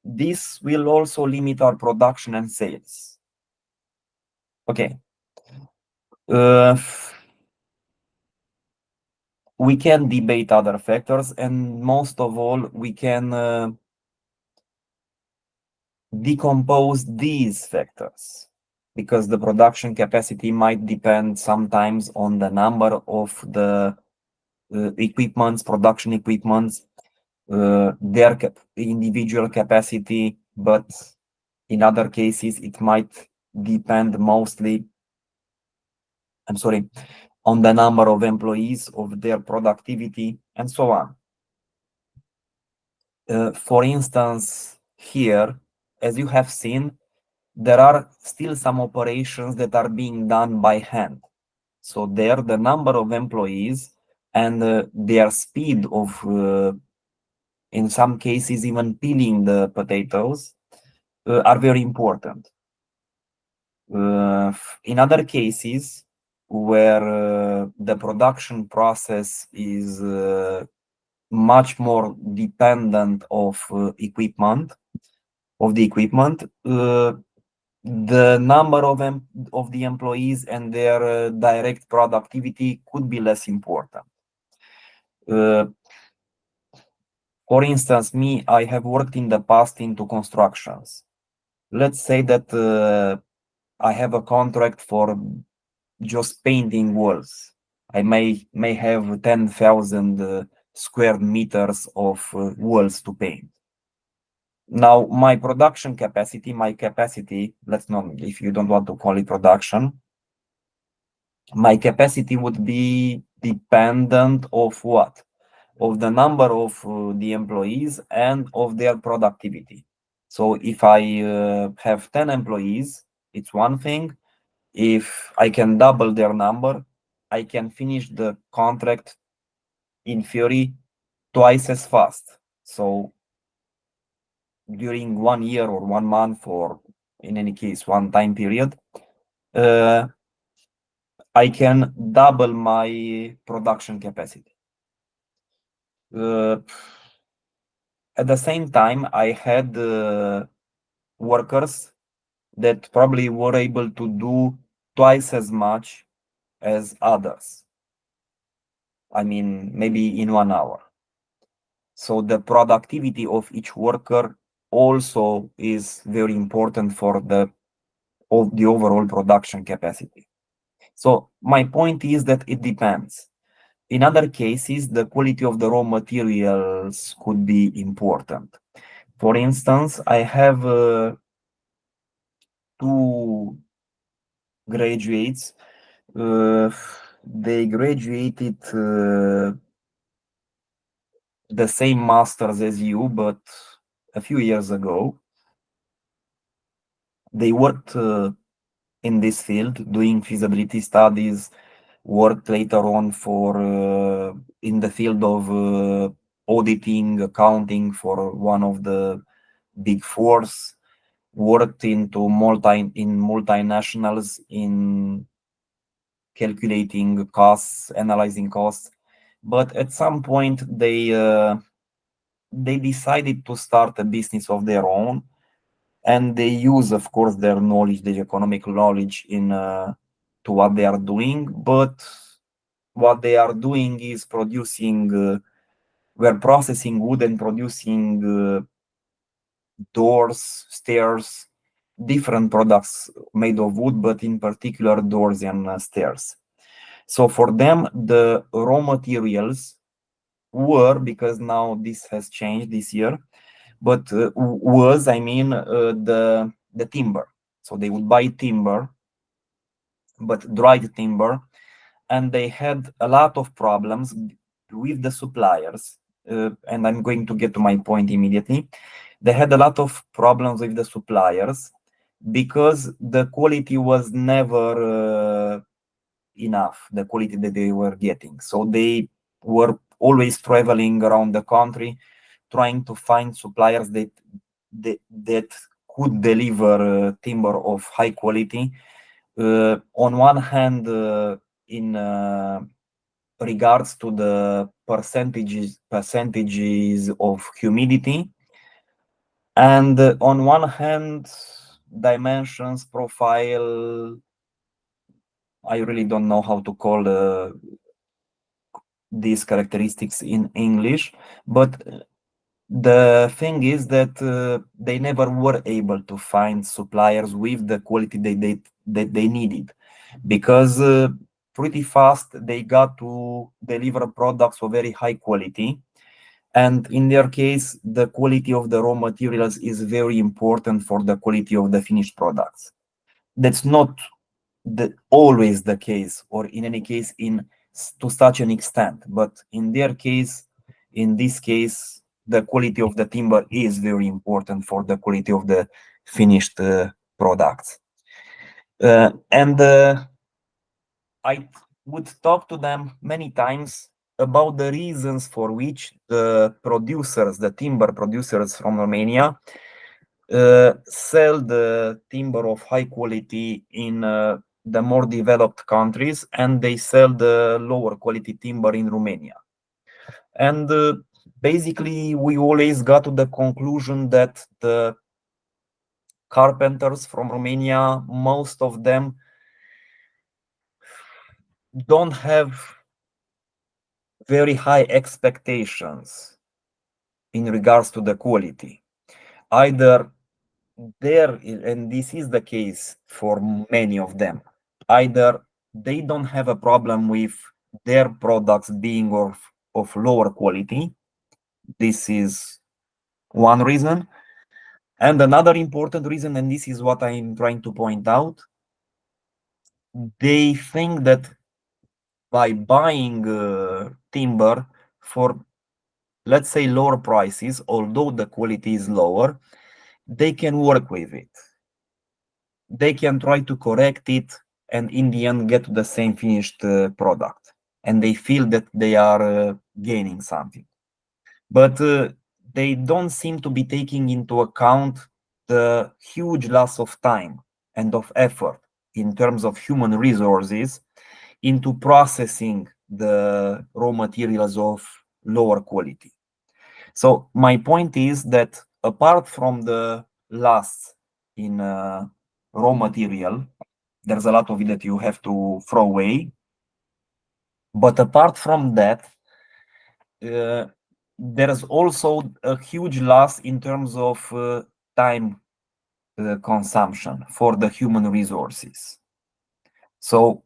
Speaker 1: this will also limit our production and sales. Okay. We can debate other factors, and most of all, we can decompose these factors, because the production capacity might depend sometimes on the number of the equipments, production equipments, their individual capacity, but in other cases, it might depend mostly, on the number of employees, of their productivity, and so on. For instance, here, as you have seen, there are still some operations that are being done by hand. So there, the number of employees and their speed of, in some cases, even peeling the potatoes are very important. In other cases, where the production process is much more dependent of equipment, of the equipment, the number of the employees and their direct productivity could be less important. For instance, me, I have worked in the past into constructions. Let's say that I have a contract for just painting walls. I may have 10,000 square meters of walls to paint. Now, my production capacity, my capacity, let's not, if you don't want to call it production, my capacity would be dependent of what? Of the number of the employees and of their productivity. So if I have 10 employees, it's one thing. If I can double their number, I can finish the contract in theory twice as fast. So during 1 year or 1 month, or in any case, one time period, uh, I can double my production capacity. Uh, at the same time, I had workers that probably were able to do twice as much as others. I mean, maybe in 1 hour. So the productivity of each worker also is very important for the overall production capacity. So my point is that it depends. In other cases, the quality of the raw materials could be important. For instance, I have two graduates. They graduated the same masters as you, but a few years ago. They worked in this field doing feasibility studies, worked later on for in the field of auditing, accounting for one of the big fours, worked into multinationals in calculating costs, analyzing costs. But at some point they decided to start a business of their own, and they use, of course, their knowledge, their economic knowledge in to what they are doing. But what they are doing is producing, we're processing wood and producing doors, stairs, different products made of wood, but in particular doors and stairs. So for them, the raw materials were, because now this has changed this year, but was, I mean, the timber. So they would buy timber, but dried timber, and they had a lot of problems with the suppliers. And I'm going to get to my point immediately. They had a lot of problems with the suppliers because the quality was never enough, the quality that they were getting. So they were always traveling around the country trying to find suppliers that could deliver timber of high quality. On one hand, in regards to the percentages of humidity, and on one hand, dimensions, profile. I really don't know how to call these characteristics in English, but the thing is that they never were able to find suppliers with the quality that they needed, because pretty fast they got to deliver products of very high quality. And in their case, the quality of the raw materials is very important for the quality of the finished products. That's not always the case, or in any case to such an extent, but in their case, in this case, the quality of the timber is very important for the quality of the finished products. And I would talk to them many times about the reasons for which the producers, the timber producers from Romania, sell the timber of high quality in the more developed countries, and they sell the lower quality timber in Romania. And basically, we always got to the conclusion that the carpenters from Romania, most of them don't have very high expectations in regards to the quality. Either there, and this is the case for many of them, either they don't have a problem with their products being of lower quality. This is one reason. And another important reason, and this is what I'm trying to point out, they think that by buying timber for, let's say, lower prices, although the quality is lower, they can work with it. They can try to correct it and in the end get to the same finished product. And they feel that they are gaining something. But they don't seem to be taking into account the huge loss of time and of effort in terms of human resources into processing the raw materials of lower quality. So my point is that apart from the loss in raw material, there's a lot of it that you have to throw away. But apart from that, there's also a huge loss in terms of time consumption for the human resources. So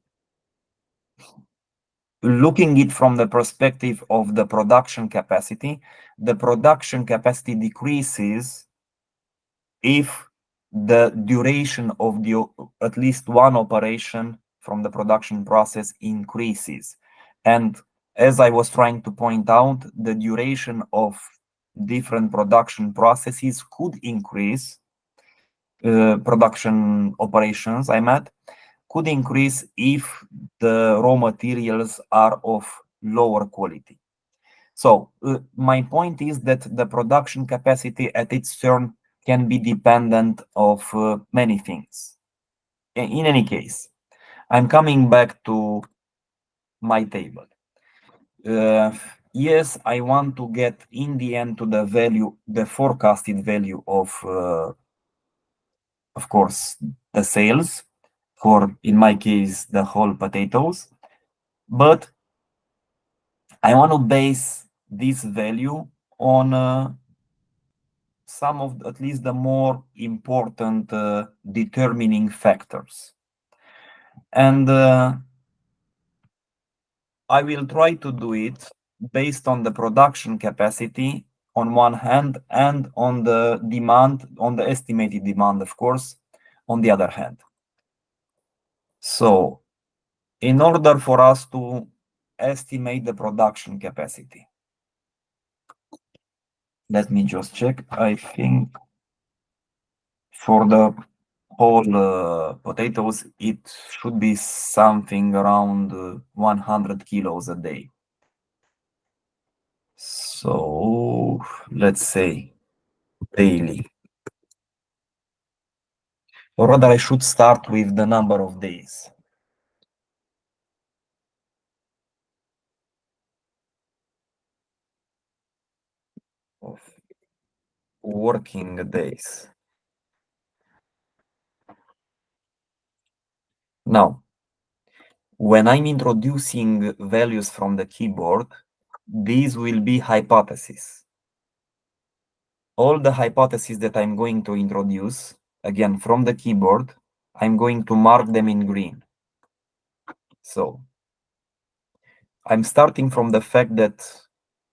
Speaker 1: looking it from the perspective of the production capacity decreases if the duration of the at least one operation from the production process increases. And as I was trying to point out, the duration of different production processes could increase, production operations, could increase if the raw materials are of lower quality. So my point is that the production capacity at its turn can be dependent of many things. In any case, I'm coming back to my table. Yes, I want to get in the end to the value, the forecasted value of course, the sales for, in my case, the whole potatoes. But I want to base this value on some of at least the more important determining factors. And I will try to do it based on the production capacity on one hand and on the demand, on the estimated demand, of course, on the other hand. So in order for us to estimate the production capacity, let me just check. I think for the whole potatoes, it should be something around 100 kilos a day. So let's say daily. Or rather, I should start with the number of days. Of working days. Now, when I'm introducing values from the keyboard, these will be hypotheses. All the hypotheses that I'm going to introduce, again, from the keyboard, I'm going to mark them in green. So I'm starting from the fact that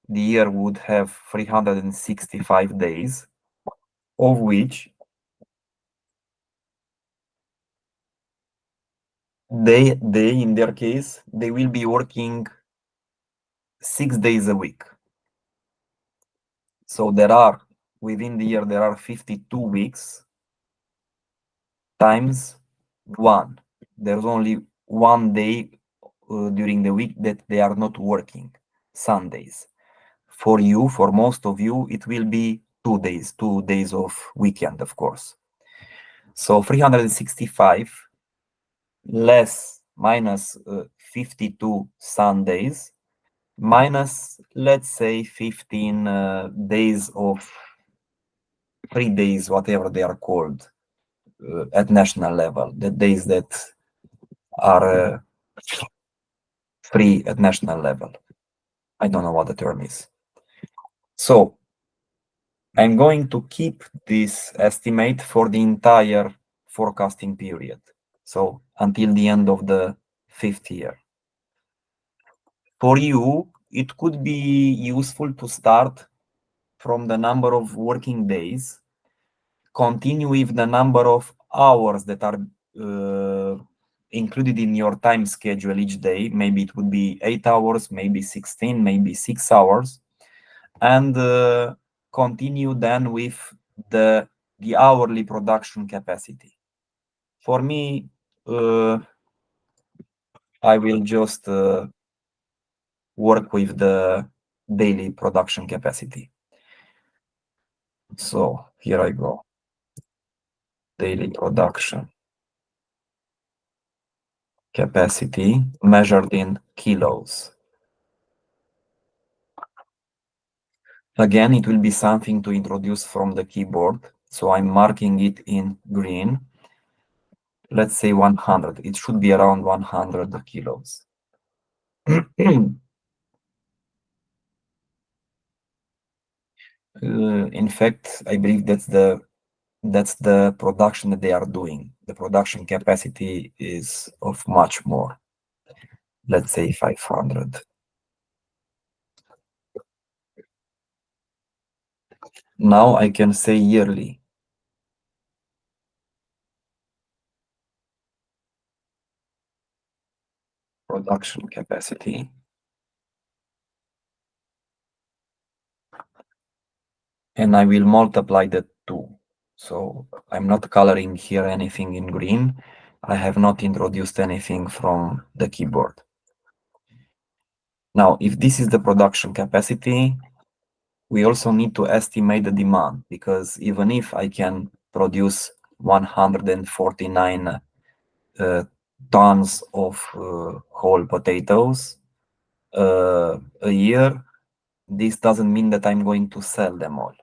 Speaker 1: the year would have 365 days, of which they in their case, they will be working 6 days a week. So there are, within the year, there are 52 weeks times 1. There's only 1 day during the week that they are not working, Sundays. For you, for most of you, it will be 2 days of weekend, of course. So 365 less minus 52 Sundays minus, let's say, 15 days of 3 days, whatever they are called at national level, the days that are free at national level. I don't know what the term is. So I'm going to keep this estimate for the entire forecasting period. So until the end of the 5th year. For you, it could be useful to start from the number of working days continue with the number of hours that are included in your time schedule each day. Maybe it would be 8 hours, maybe 16, maybe 6 hours, and continue then with the hourly production capacity. For me, I will just work with the daily production capacity. So here I go. Daily production capacity measured in kilos. Again, it will be something to introduce from the keyboard. So I'm marking it in green. Let's say 100. It should be around 100 kilos. In fact, I believe that's the production that they are doing. The production capacity is of much more. Let's say 500. Now I can say yearly production capacity. And I will multiply the two. So I'm not coloring here anything in green. I have not introduced anything from the keyboard. Now, if this is the production capacity, we also need to estimate the demand, because even if I can produce 149 tons of whole potatoes a year, this doesn't mean that I'm going to sell them all.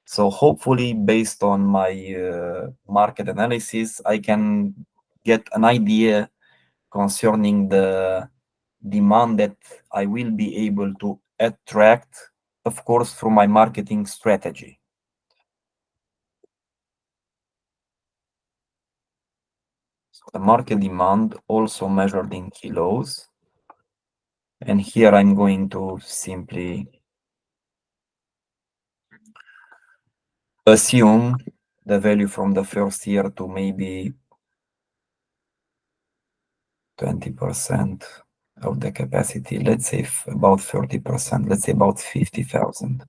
Speaker 1: So hopefully, based on my market analysis, I can get an idea concerning the demand that I will be able to attract, of course, through my marketing strategy. So the market demand also measured in kilos. And here I'm going to simply assume the value from the first year to maybe 20% of the capacity. Let's say about 30%. Let's say about 50,000.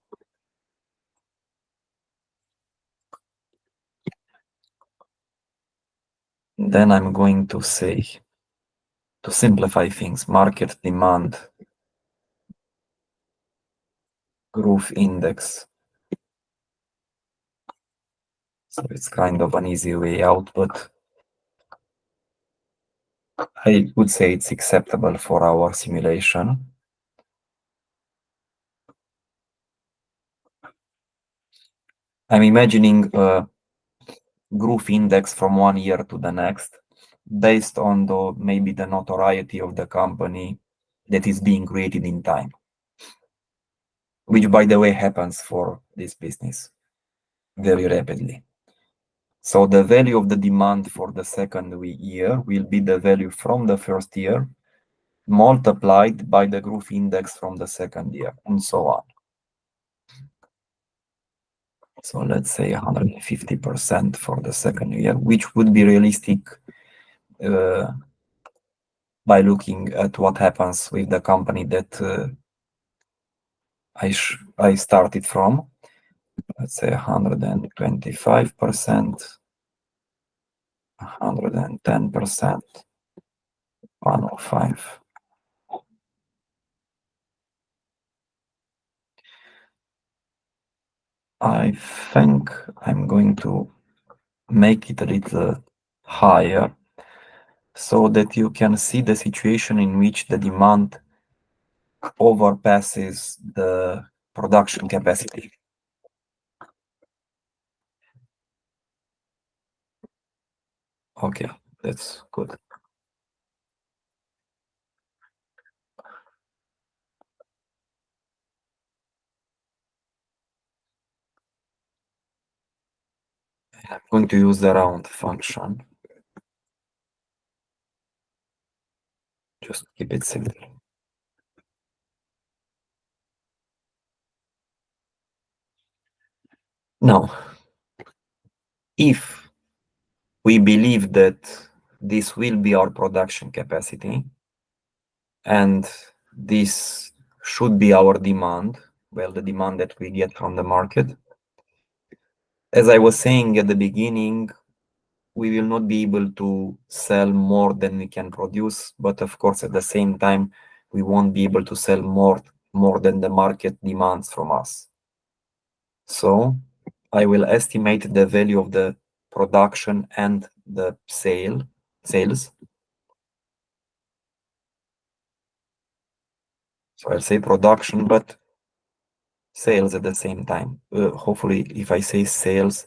Speaker 1: Then I'm going to say, to simplify things, market demand growth index. So it's kind of an easy way out, but I would say it's acceptable for our simulation. I'm imagining a growth index from one year to the next, based on maybe the notoriety of the company that is being created in time, which, by the way, happens for this business very rapidly. So the value of the demand for the second year will be the value from the first year multiplied by the growth index from the second year, and so on. So let's say 150% for the second year, which would be realistic by looking at what happens with the company that I started from. Let's say 125%, 110%, 105. I think I'm going to make it a little higher so that you can see the situation in which the demand overpasses the production capacity. Okay, that's good. I'm going to use the round function. Just keep it simple. Now, if we believe that this will be our production capacity and this should be our demand, well, the demand that we get from the market. As I was saying at the beginning, we will not be able to sell more than we can produce, but of course, at the same time, we won't be able to sell more than the market demands from us. So I will estimate the value of the production and the sales. So I'll say production, but sales at the same time. Hopefully, if I say sales,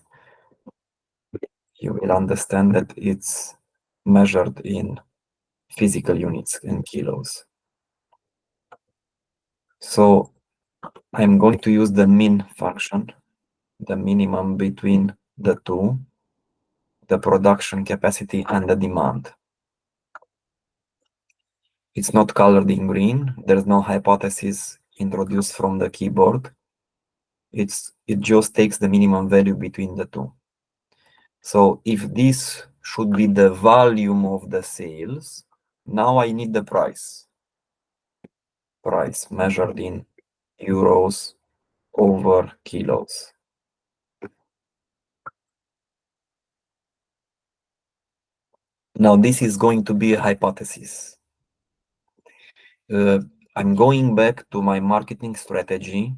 Speaker 1: you will understand that it's measured in physical units and kilos. So I'm going to use the min function, the minimum between the two, the production capacity and the demand. It's not colored in green. There's no hypothesis introduced from the keyboard. It just takes the minimum value between the two. So if this should be the volume of the sales, now I need the price. Price measured in euros over kilos. Now this is going to be a hypothesis. I'm going back to my marketing strategy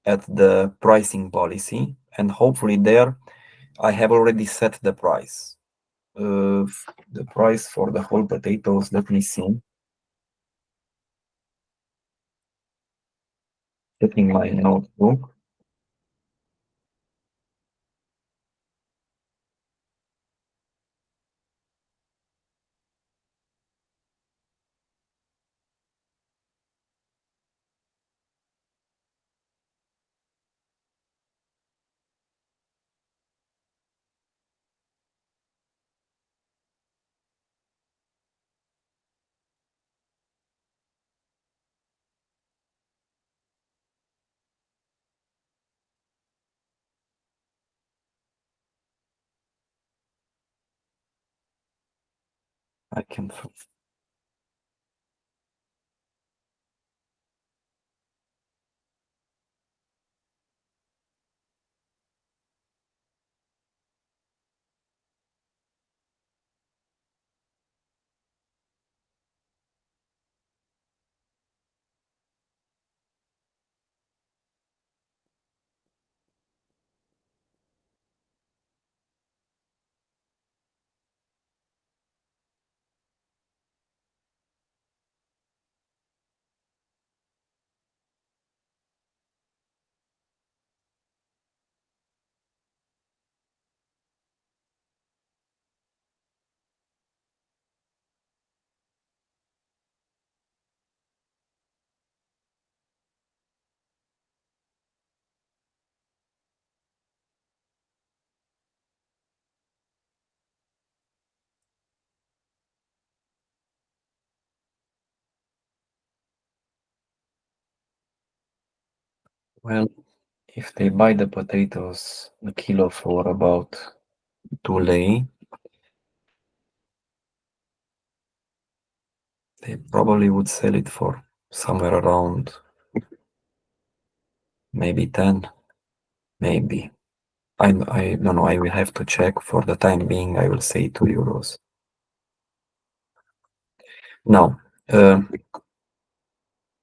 Speaker 1: at the pricing policy, and hopefully there I have already set the price. The price for the whole potatoes, let me see. Checking my notebook. I can. Well, if they buy the potatoes a kilo for about 2 lei, they probably would sell it for somewhere around maybe 10, maybe. I don't know, I will have to check. For the time being, I will say 2 euros. Now,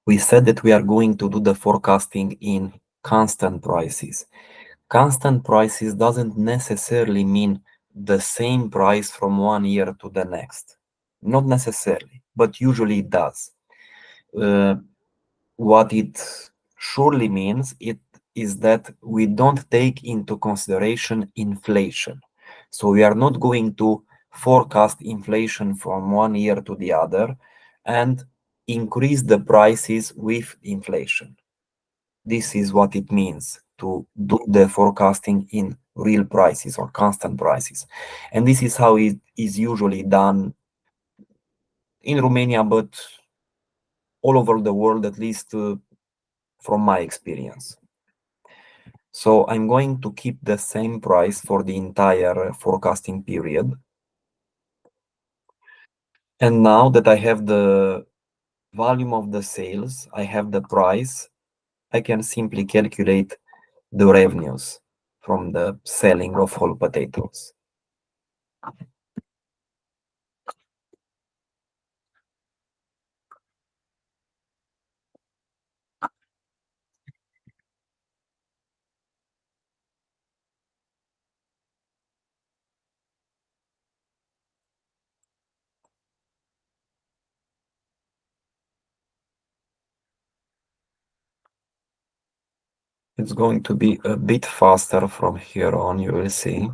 Speaker 1: we said that we are going to do the forecasting in constant prices. Constant prices doesn't necessarily mean the same price from one year to the next. Not necessarily, but usually it does. What it surely means it is that we don't take into consideration inflation. So we are not going to forecast inflation from one year to the other and increase the prices with inflation. This is what it means to do the forecasting in real prices or constant prices. And this is how it is usually done in Romania, but all over the world, at least from my experience. So I'm going to keep the same price for the entire forecasting period. And now that I have the volume of the sales, I have the price, I can simply calculate the revenues from the selling of whole potatoes. It's going to be a bit faster from here on, you will see.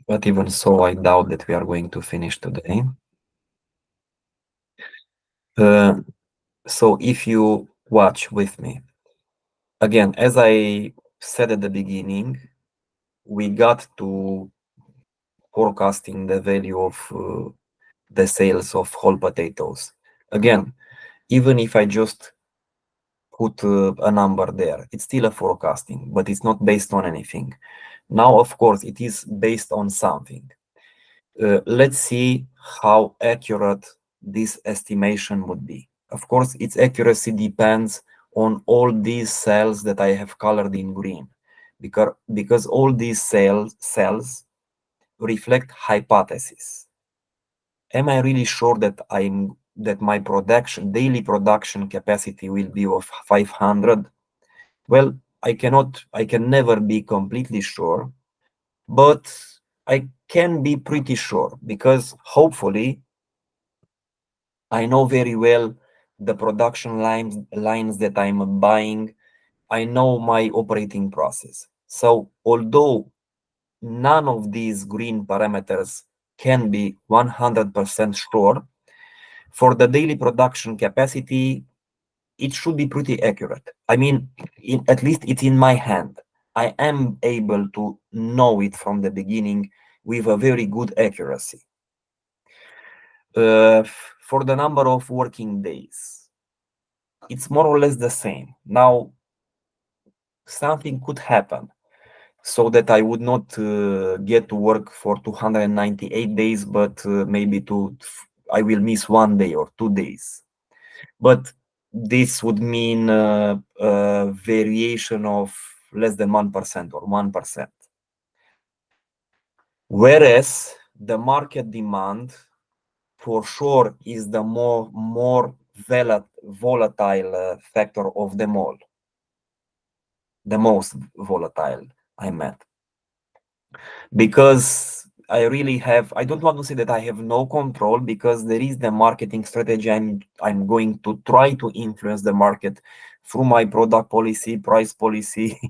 Speaker 1: But even so, I doubt that we are going to finish today. So if you watch with me, again, as I said at the beginning, we got to forecasting the value of the sales of whole potatoes. Again, even if I just put a number there, it's still a forecasting, but it's not based on anything. Now, of course, it is based on something. Let's see how accurate this estimation would be. Of course, its accuracy depends on all these cells that I have colored in green, because all these cells reflect hypotheses. Am I really sure that my daily production capacity will be of 500? Well, I can never be completely sure, but I can be pretty sure because hopefully I know very well the production lines that I'm buying. I know my operating process. So although none of these green parameters can be 100% sure, for the daily production capacity, it should be pretty accurate. I mean, at least it's in my hand. I am able to know it from the beginning with a very good accuracy. For the number of working days, it's more or less the same. Now, something could happen so that I would not get to work for 298 days, but maybe I will miss 1 day or 2 days. But this would mean a variation of less than 1% or 1%. Whereas the market demand for sure is the more volatile factor of them all. The most volatile, I meant. Because I don't want to say that I have no control, because there is the marketing strategy. I'm going to try to influence the market through my product policy, price policy,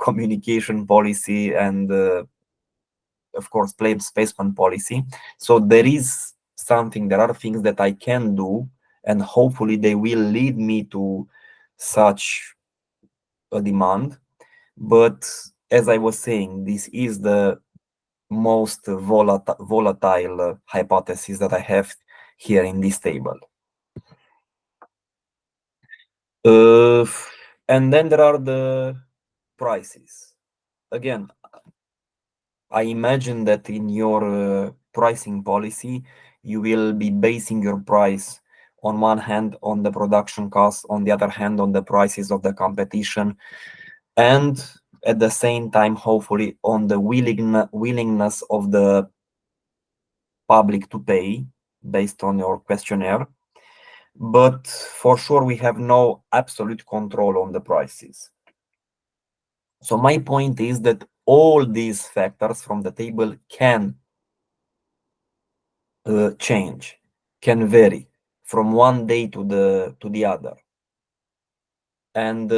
Speaker 1: communication policy, and of course placement policy. So there are things that I can do, and hopefully they will lead me to such a demand. But as I was saying, this is the most volatile hypothesis that I have here in this table. Uh, and then there are the prices. Again, I imagine that in your pricing policy, you will be basing your price on one hand on the production cost, on the other hand on the prices of the competition, and at the same time, hopefully, on the willingness of the public to pay based on your questionnaire. But for sure, we have no absolute control on the prices. So my point is that all these factors from the table can change, can vary from one day to the other. And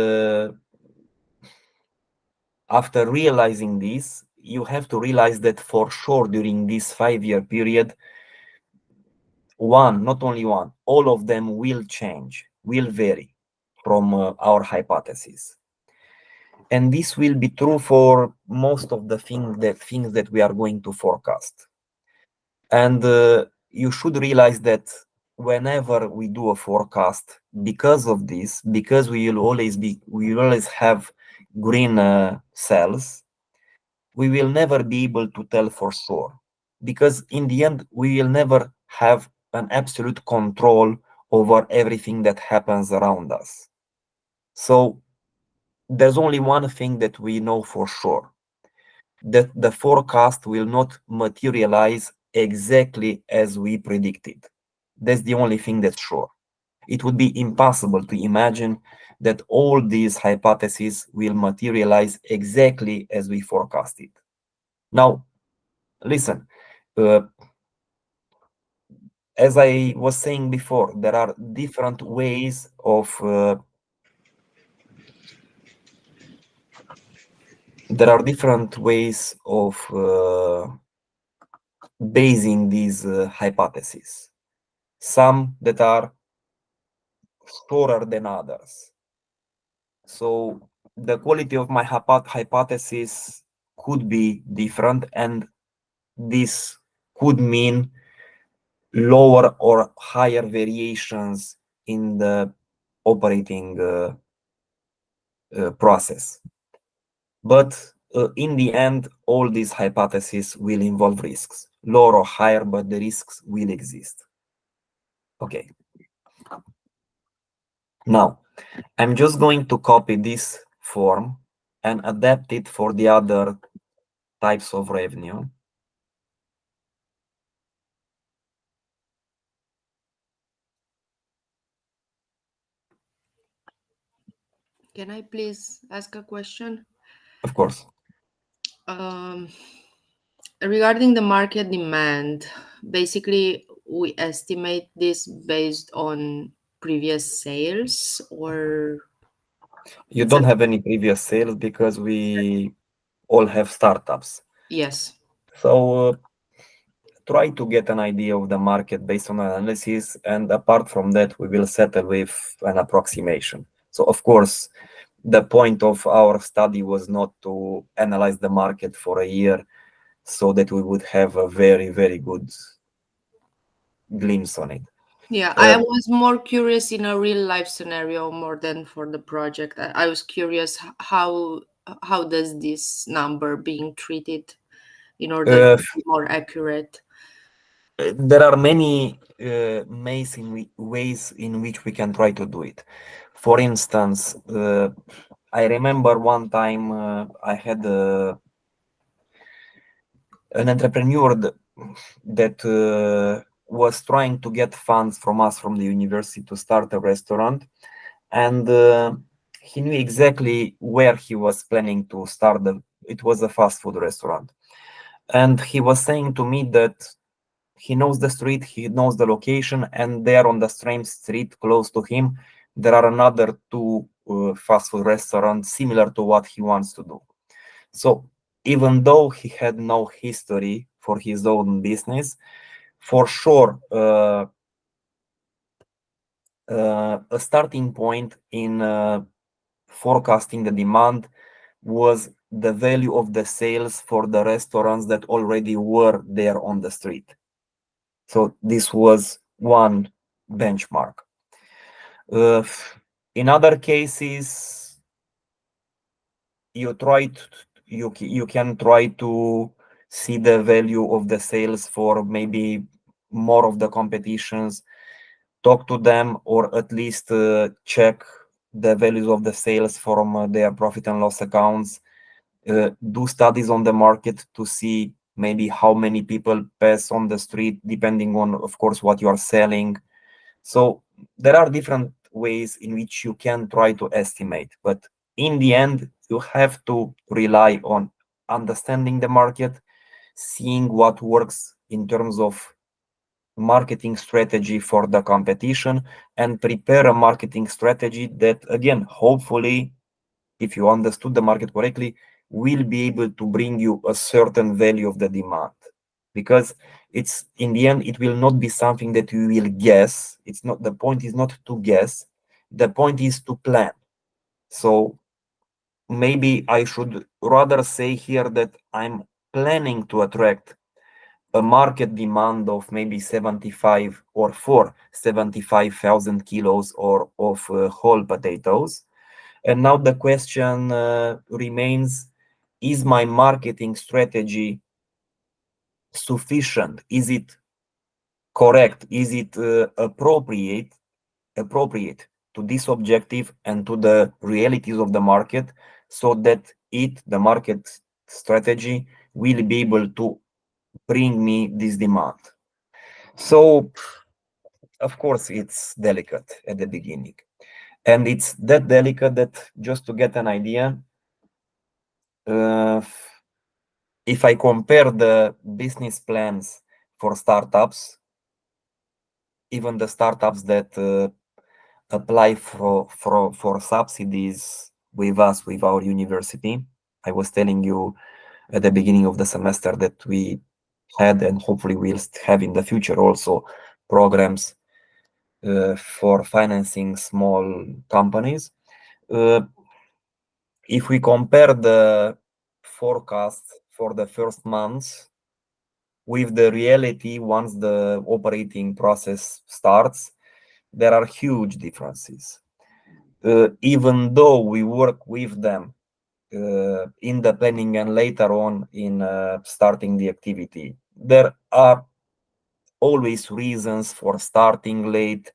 Speaker 1: after realizing this, you have to realize that for sure during this 5-year period, not only one, all of them will change, will vary from our hypothesis. And this will be true for most of the things that we are going to forecast. And you should realize that whenever we do a forecast, because of this, because we will always have green cells, we will never be able to tell for sure, because in the end we will never have an absolute control over everything that happens around us. So there's only one thing that we know for sure, that the forecast will not materialize exactly as we predicted. That's the only thing that's sure. It would be impossible to imagine that all these hypotheses will materialize exactly as we forecasted. Now, listen, uh, as I was saying before, there are different ways of basing these hypotheses. Some that are surer than others. So the quality of my hypothesis could be different, and this could mean lower or higher variations in the operating process. But in the end, all these hypotheses will involve risks, lower or higher, but the risks will exist. Okay. Now, I'm just going to copy this form and adapt it for the other types of revenue.
Speaker 3: Can I please ask a question?
Speaker 1: Of course.
Speaker 3: Um, Regarding the market demand, basically, we estimate this based on previous sales, or
Speaker 1: You
Speaker 3: it's a
Speaker 1: don't have any previous sales because we all have startups.
Speaker 3: yes.
Speaker 1: So try to get an idea of the market based on analysis, and apart from that, we will settle with an approximation. So, of course, the point of our study was not to analyze the market for a year so that we would have a very, very good glimpse on it.
Speaker 3: Yeah, I
Speaker 1: Uh,
Speaker 3: was more curious in a real life scenario more than for the project. I was curious how does this number being treated in order to
Speaker 1: uh,
Speaker 3: be more accurate.
Speaker 1: there are many ways in which we can try to do it. For instance, I remember one time I had an entrepreneur that was trying to get funds from us from the university to start a restaurant, and he knew exactly where he was planning to start. It was a fast food restaurant, and he was saying to me that he knows the street, he knows the location, and there on the same street close to him, there are another two fast food restaurants similar to what he wants to do. So even though he had no history for his own business, for sure, a starting point in forecasting the demand was the value of the sales for the restaurants that already were there on the street. So this was one benchmark. Uh, in other cases, you try to, you can try to see the value of the sales for maybe more of the competitions, talk to them, or at least check the values of the sales from their profit and loss accounts, do studies on the market to see maybe how many people pass on the street depending on, of course, what you are selling. So there are different ways in which you can try to estimate, but in the end, you have to rely on understanding the market, seeing what works in terms of marketing strategy for the competition, and prepare a marketing strategy that, again, hopefully, if you understood the market correctly, will be able to bring you a certain value of the demand. Because it's in the end, it will not be something that you will guess. It's not, the point is not to guess, the point is to plan. So maybe I should rather say here that I'm planning to attract a market demand of maybe 75 or for 75,000 kilos or of whole potatoes. And now the question remains, is my marketing strategy sufficient? Is it correct? Is it appropriate to this objective and to the realities of the market, so that the market strategy, will be able to bring me this demand? So, of course, it's delicate at the beginning. And it's that delicate that, just to get an idea, uh, if I compare the business plans for startups, even the startups that apply for subsidies with us, with our university, I was telling you at the beginning of the semester that we had, and hopefully we'll have in the future also, programs for financing small companies. If we compare the forecast for the first months with the reality once the operating process starts, there are huge differences. Even though we work with them in the planning and later on in starting the activity, there are always reasons for starting late,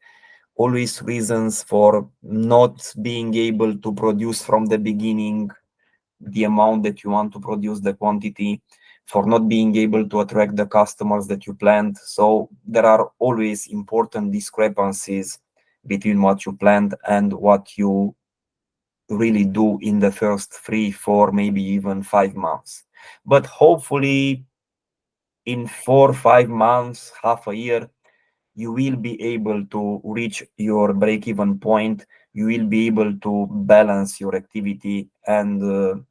Speaker 1: always reasons for not being able to produce from the beginning the amount that you want to produce, the quantity, for not being able to attract the customers that you planned. So there are always important discrepancies between what you planned and what you really do in the first 3, 4, maybe even 5 months. But hopefully in 4, 5 months, half a year, you will be able to reach your break-even point. You will be able to balance your activity and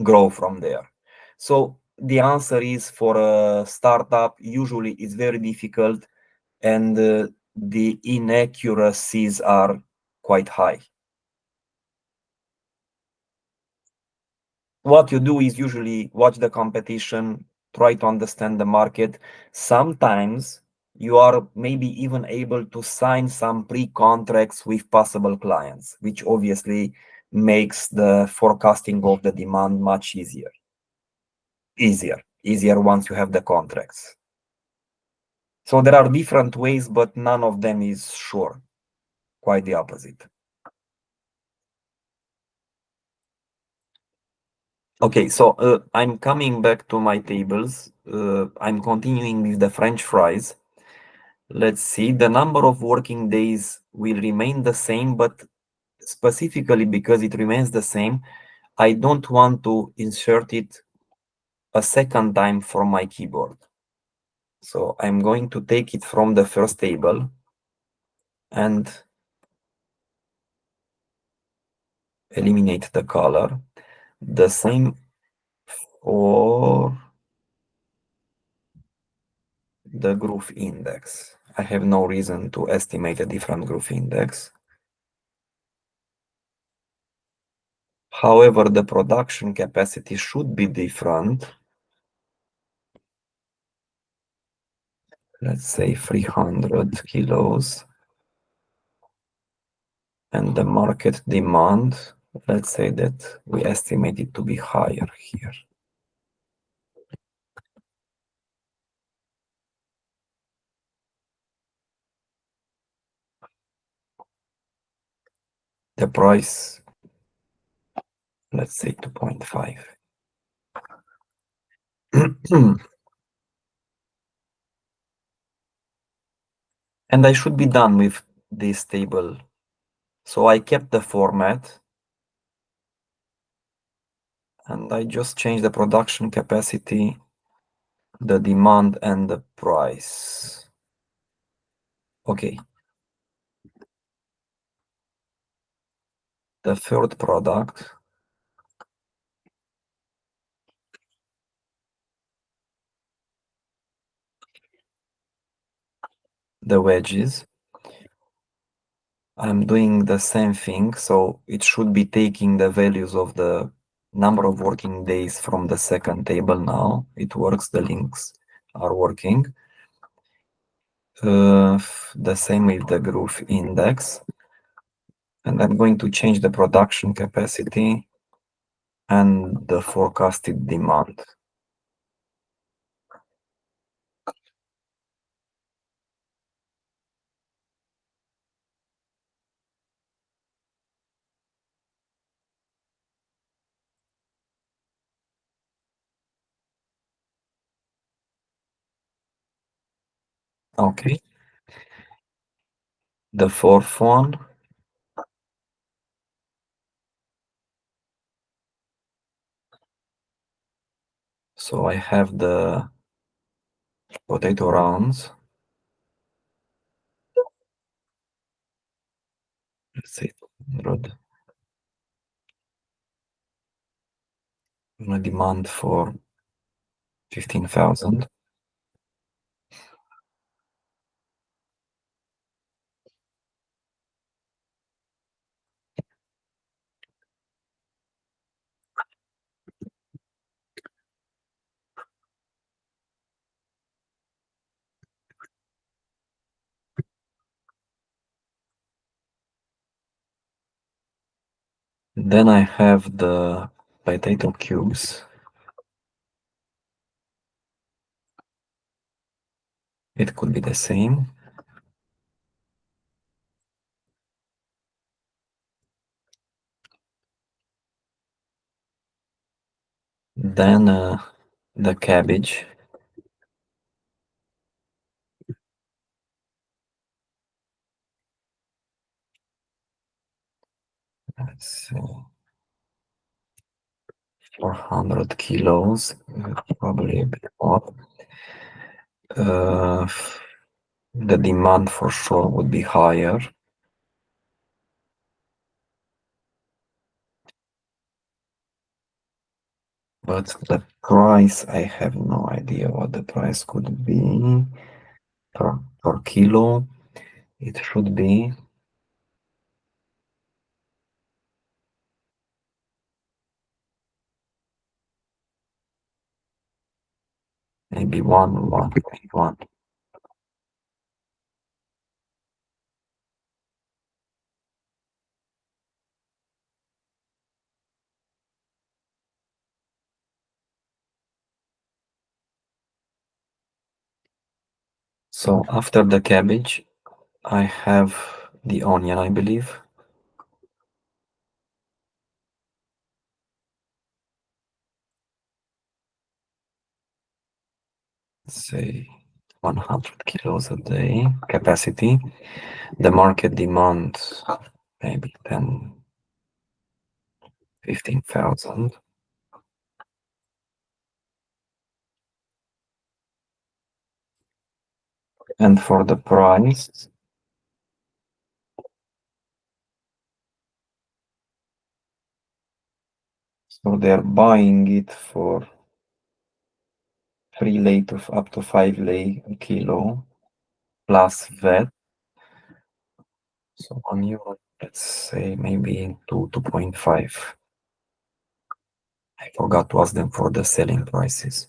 Speaker 1: grow from there. So the answer is, for a startup, usually it's very difficult, and the inaccuracies are quite high. What you do is usually watch the competition, try to understand the market. Sometimes you are maybe even able to sign some pre-contracts with possible clients, which obviously makes the forecasting of the demand much easier. Easier once you have the contracts. So there are different ways, but none of them is sure. Quite the opposite. Okay, so I'm coming back to my tables. I'm continuing with the French fries. Let's see, the number of working days will remain the same, but specifically because it remains the same, I don't want to insert it a second time from my keyboard. So I'm going to take it from the first table and eliminate the color. The same for the growth index. I have no reason to estimate a different growth index. However, the production capacity should be different. Let's say 300 kilos. And the market demand, let's say that we estimate it to be higher here. The price, let's say 2.5. And I should be done with this table. So I kept the format and I just changed the production capacity, the demand, and the price. Okay. The third product, the wedges. I'm doing the same thing, so it should be taking the values of the number of working days from the second table now. It works, the links are working. The same with the growth index. And I'm going to change the production capacity and the forecasted demand. Okay. The fourth one. So I have the potato rounds. Let's say 200. A demand for 15,000. Then I have the potato cubes. It could be the same. Then the cabbage. Let's see. 400 kilos, probably a bit more. The demand for sure would be higher. But the price, I have no idea what the price could be per kilo. It should be maybe 1.1. So after the cabbage, I have the onion, I believe. Say 100 kilos a day capacity. The market demand maybe 10, 15,000. And for the price, so they're buying it for 3 lei to up to 5 lei a kilo plus VAT. So on euro, let's say maybe 2.5. I forgot to ask them for the selling prices.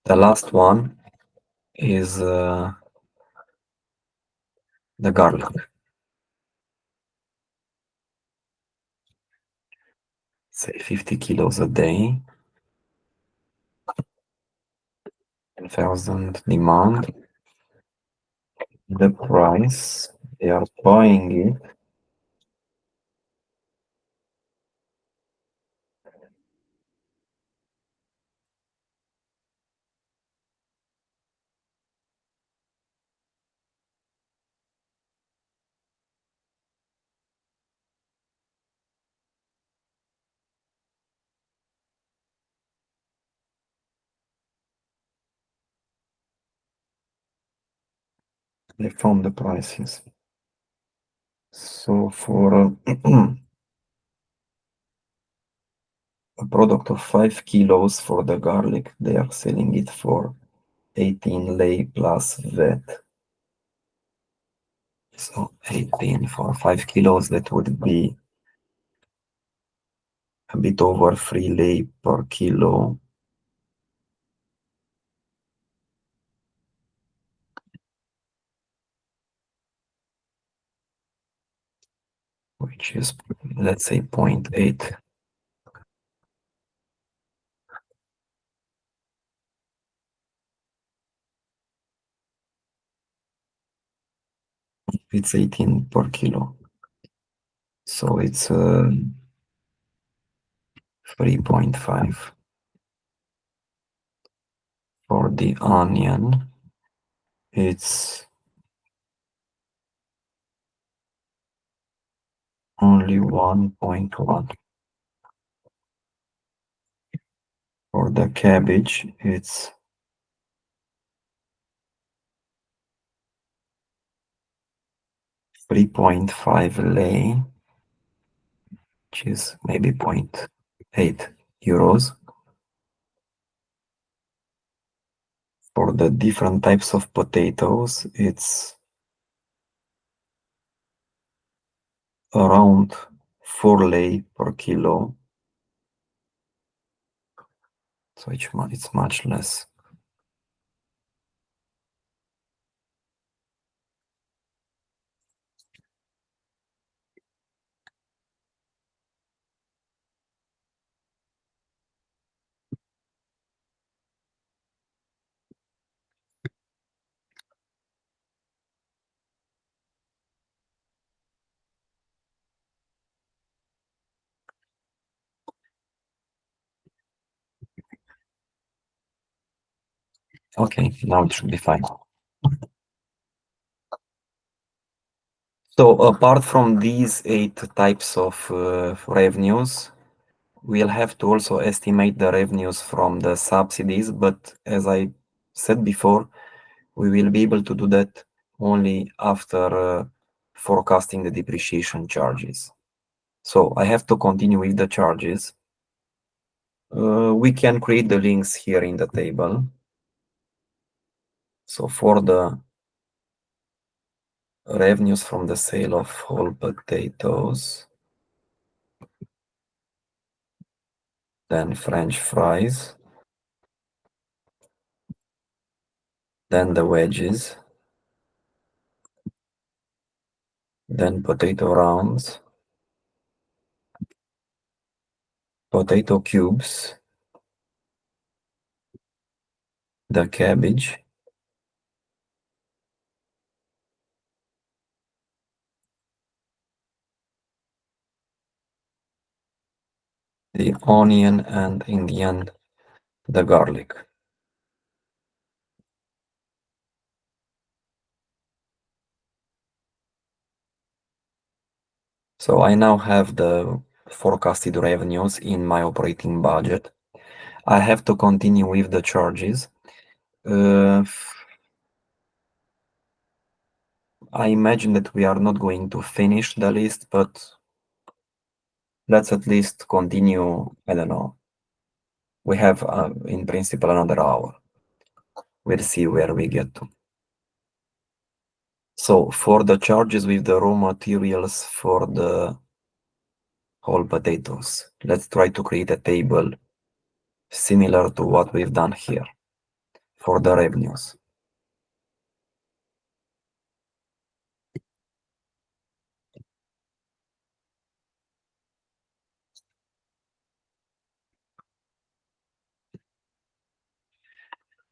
Speaker 1: The last one is the garlic. Say 50 kilos a day, 10,000 demand. The price, they are buying it they found the prices. So for a product of 5 kilos for the garlic, they are selling it for 18 lei plus VAT. So 18 for 5 kilos, that would be a bit over 3 lei per kilo. Which is, let's say, 0.8. It's 18 per kilo. So it's 3.5. For the onion, it's only 1.1. For the cabbage, it's 3.5 lei, which is maybe 0.8 euros. For the different types of potatoes, it's around 4 lei per kilo. So it's much less. Okay, now it should be fine. So apart from these 8 types of revenues, we'll have to also estimate the revenues from the subsidies, but as I said before, we will be able to do that only after forecasting the depreciation charges. So I have to continue with the charges. We can create the links here in the table. So for the revenues from the sale of whole potatoes, then French fries, then the wedges, then potato rounds, potato cubes, the cabbage, the onion, and in the end, the garlic. So I now have the forecasted revenues in my operating budget. I have to continue with the charges. I imagine that we are not going to finish the list, but let's at least continue. I don't know. We have, in principle, another hour. We'll see where we get to. So for the charges with the raw materials for the whole potatoes, let's try to create a table similar to what we've done here for the revenues.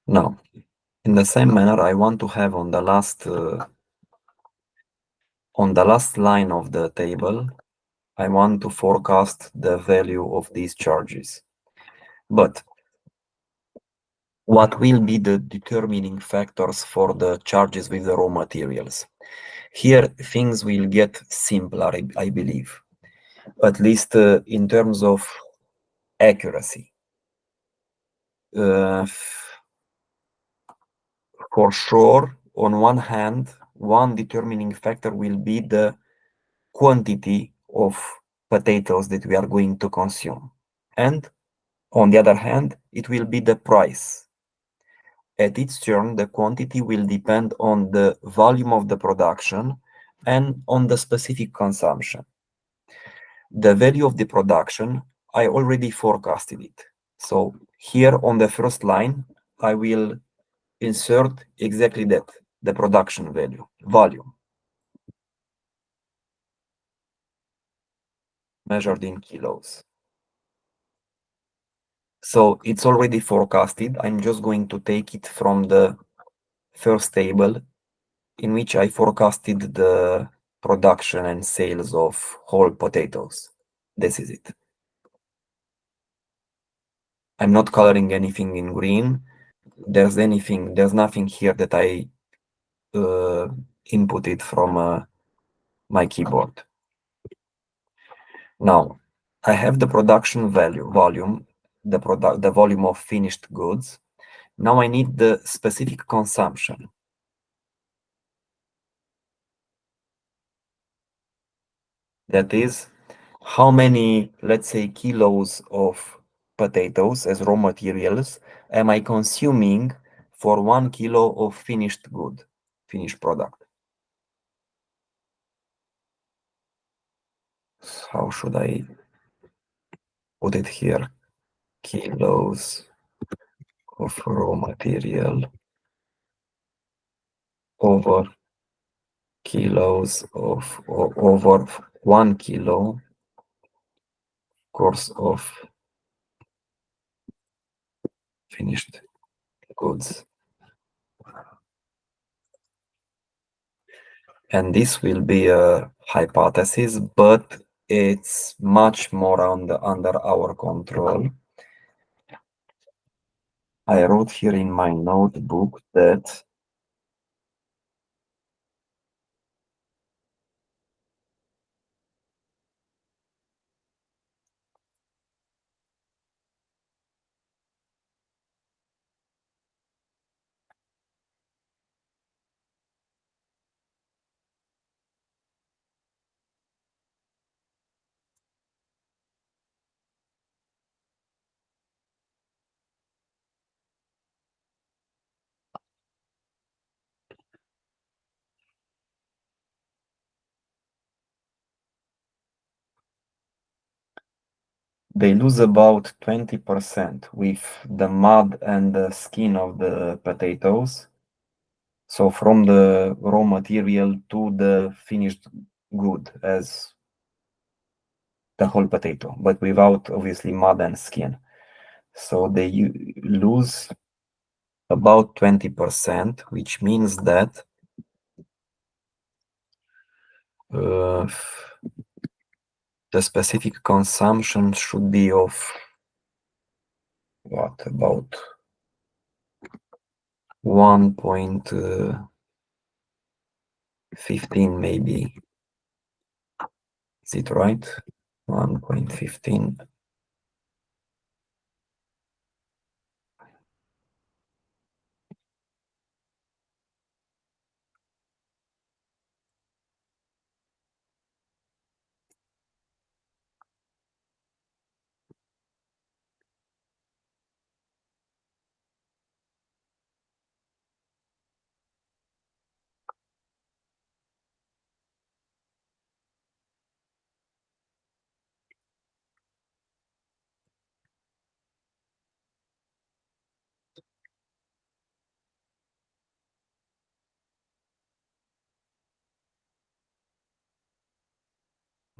Speaker 1: Now, in the same manner, I want to have on the last line of the table, I want to forecast the value of these charges. But what will be the determining factors for the charges with the raw materials? Here, things will get simpler, I believe, at least in terms of accuracy. For sure, on one hand, one determining factor will be the quantity of potatoes that we are going to consume. And on the other hand, it will be the price. At its turn, the quantity will depend on the volume of the production and on the specific consumption. The value of the production, I already forecasted it. So here on the first line, I will insert exactly that, the production value, volume, measured in kilos. So it's already forecasted. I'm just going to take it from the first table in which I forecasted the production and sales of whole potatoes. This is it. I'm not coloring anything in green. There's nothing here that I inputted from my keyboard. Now, I have the production volume, the volume of finished goods. Now I need the specific consumption. That is, how many, let's say, kilos of potatoes as raw materials am I consuming for 1 kilo of finished product? How should I put it here? Kilos of raw material over kilos of over 1 kilo course of finished goods. And this will be a hypothesis, but it's much more under our control. I wrote here in my notebook that they lose about 20% with the mud and the skin of the potatoes. So from the raw material to the finished good as the whole potato, but without obviously mud and skin. So they lose about 20%, which means that the specific consumption should be of what, about 1.15 maybe. Is it right? 1.15.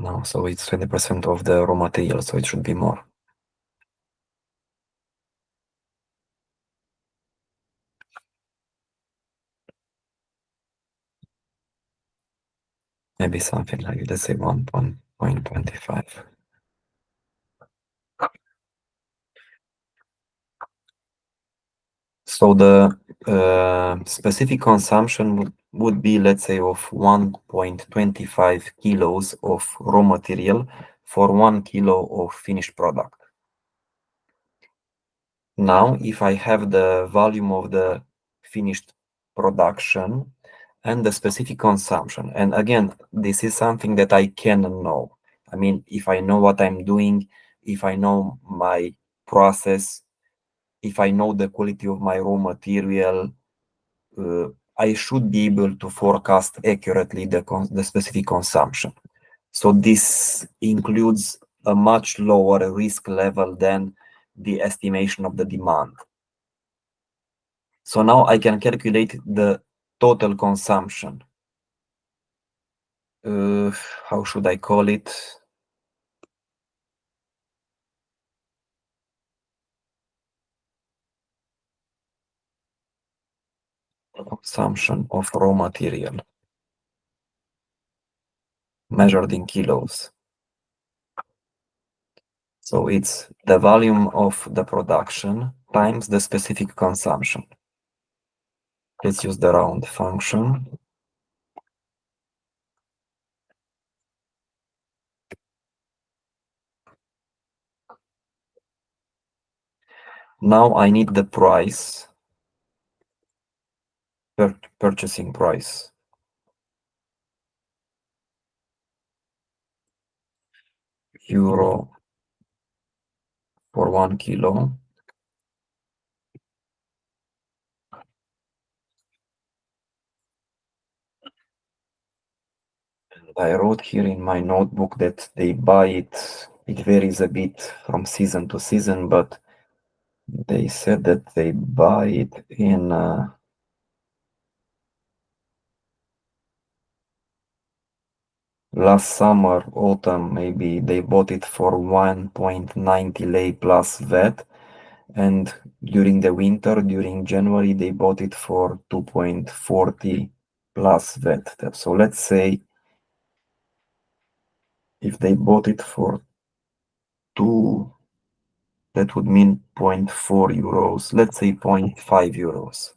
Speaker 1: No, so it's 20% of the raw material, so it should be more. Maybe something like, let's say 1.25. So the specific consumption would be, let's say, of 1.25 kilos of raw material for 1 kilo of finished product. Now, if I have the volume of the finished production and the specific consumption, and again, this is something that I can know. I mean, if I know what I'm doing, if I know my process, if I know the quality of my raw material, I should be able to forecast accurately the specific consumption. So this includes a much lower risk level than the estimation of the demand. So now I can calculate the total consumption. How should I call it? Consumption of raw material measured in kilos. So it's the volume of the production times the specific consumption. Let's use the round function. Now I need the price, purchasing price. Euro for 1 kilo. I wrote here in my notebook that they buy it. It varies a bit from season to season, but they said that they buy it in last summer, autumn, maybe they bought it for 1.90 lei plus VAT. And during the winter, during January, they bought it for 2.40 plus VAT. So let's say if they bought it for 2, that would mean 0.4 euros. Let's say 0.5 euros.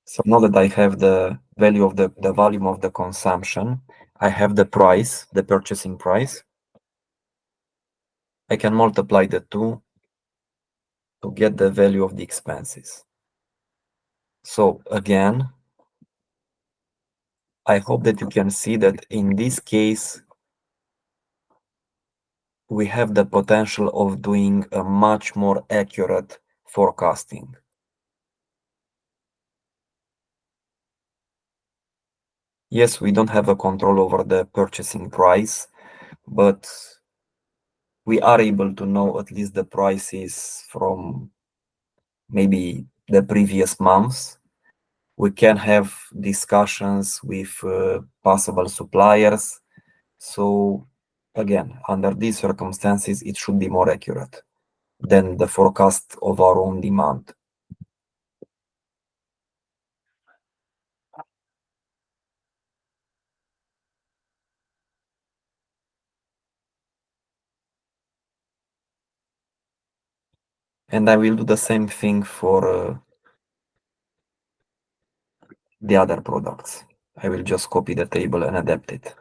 Speaker 1: So now that I have the value of the volume of the consumption, I have the price, the purchasing price. I can multiply the two to get the value of the expenses. So again, I hope that you can see that in this case, we have the potential of doing a much more accurate forecasting. Yes, we don't have a control over the purchasing price, but we are able to know at least the prices from maybe the previous months. We can have discussions with possible suppliers. So again, under these circumstances, it should be more accurate than the forecast of our own demand. And I will do the same thing for the other products. I will just copy the table and adapt it.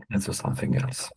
Speaker 1: Let's do something else.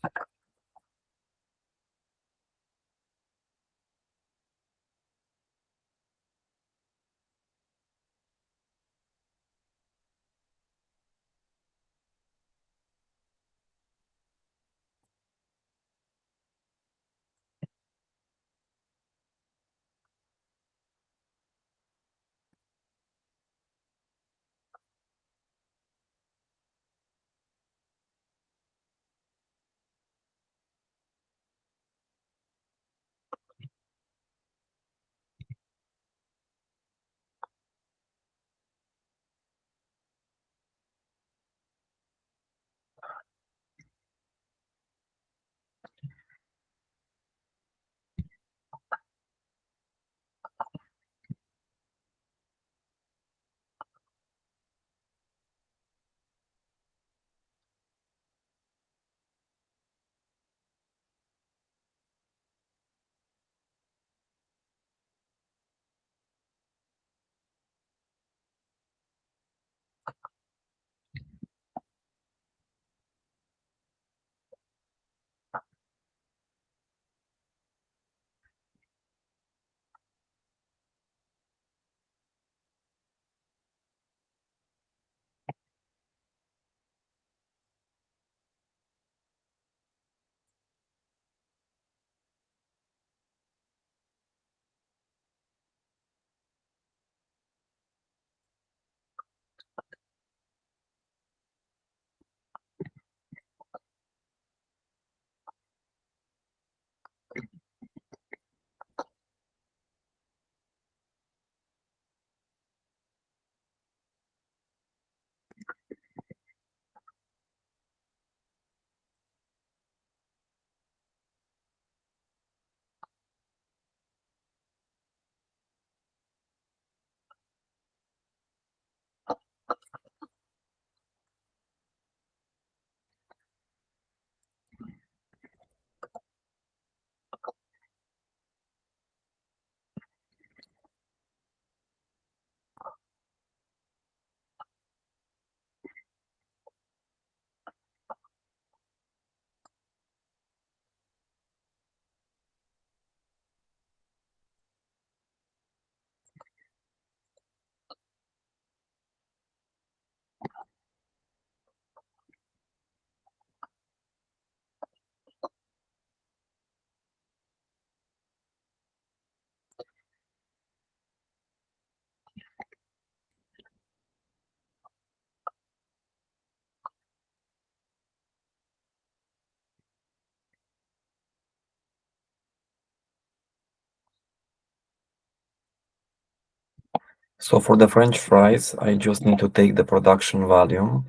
Speaker 1: So for the French fries, I just need to take the production volume.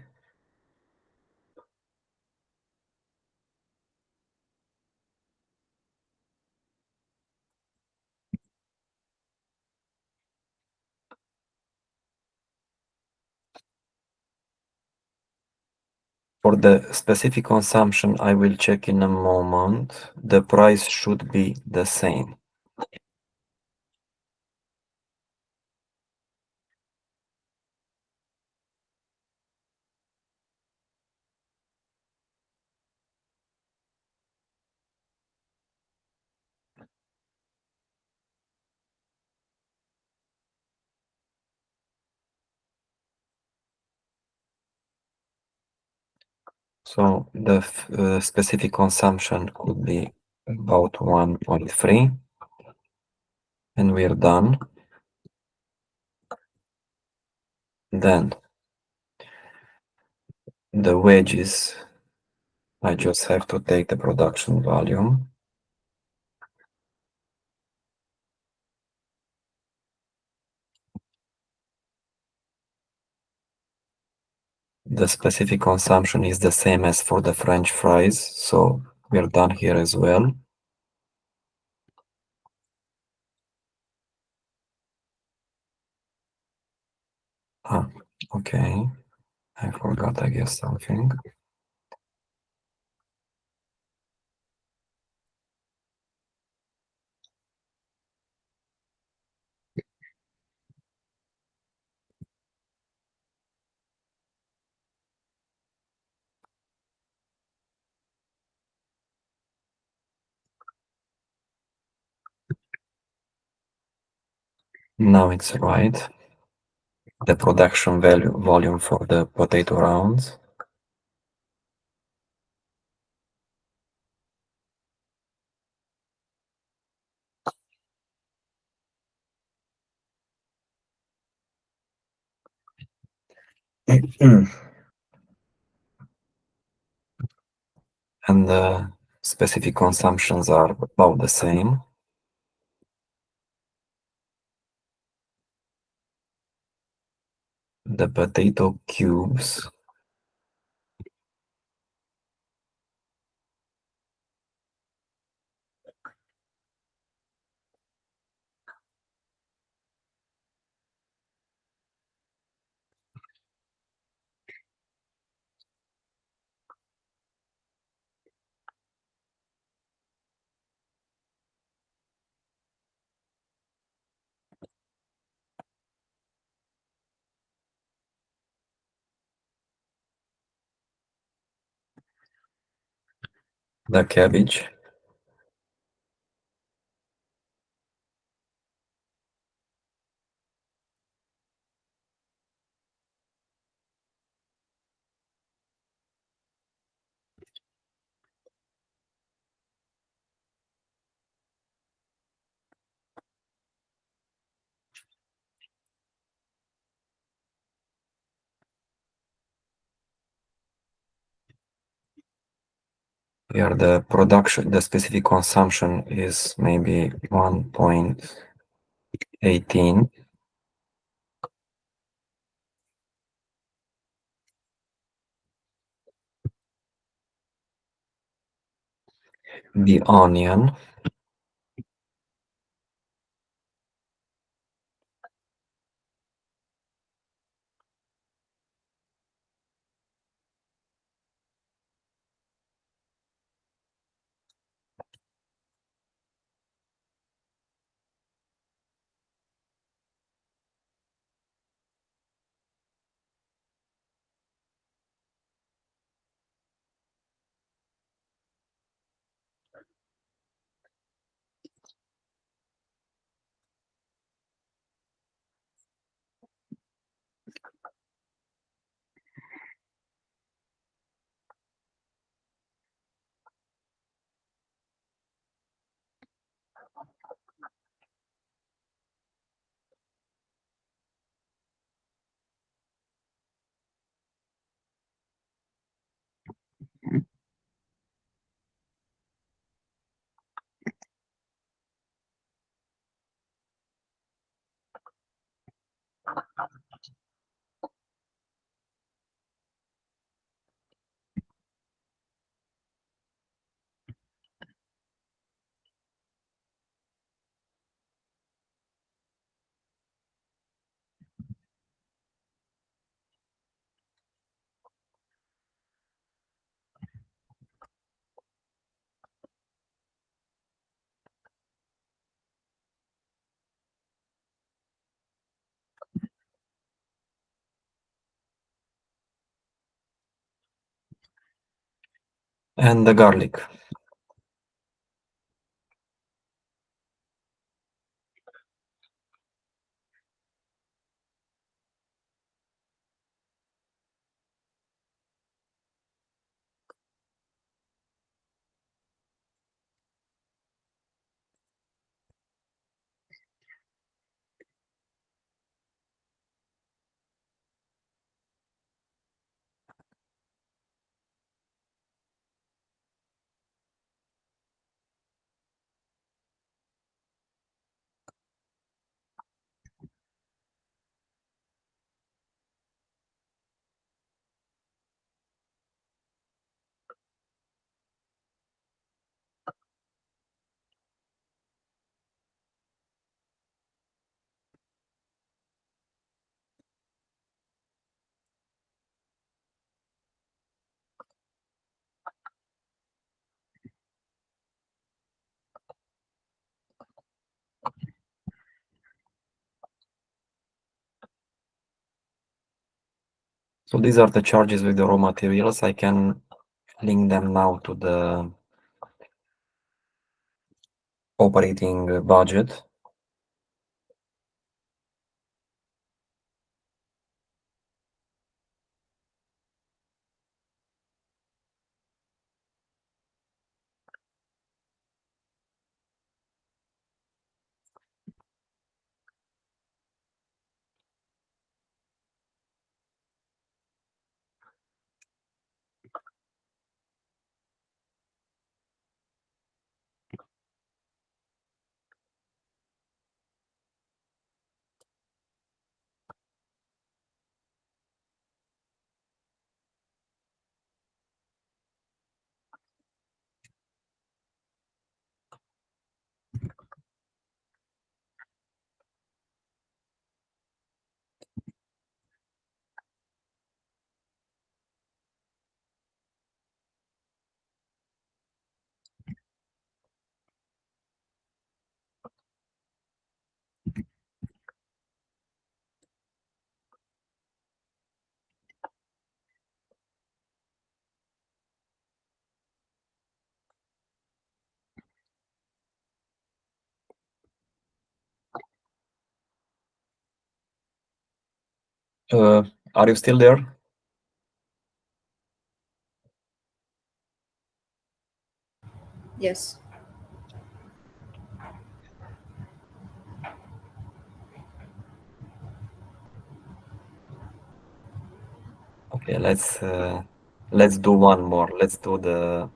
Speaker 1: For the specific consumption, I will check in a moment. The price should be the same. So the specific consumption could be about 1.3, and we're done. Then the wages, I just have to take the production volume. The specific consumption is the same as for the French fries, so we're done here as well. Ah, okay. I forgot, I guess, something. Now it's right. The production volume for the potato rounds. And the specific consumptions are about the same. The potato cubes. The cabbage. Here the production, the specific consumption is maybe 1.18. The onion. And the garlic. So these are the charges with the raw materials. I can link them now to the operating budget. Are you still there?
Speaker 3: Yes.
Speaker 1: Okay, let's do one more. Let's do the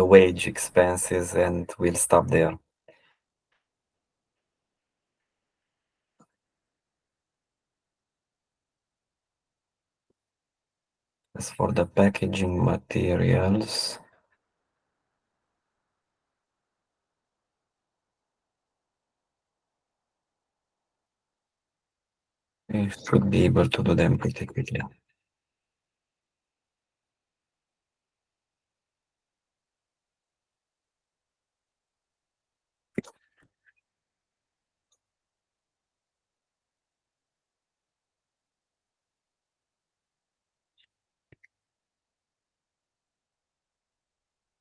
Speaker 1: wage expenses and we'll stop there. As for the packaging materials, we should be able to do them pretty quickly.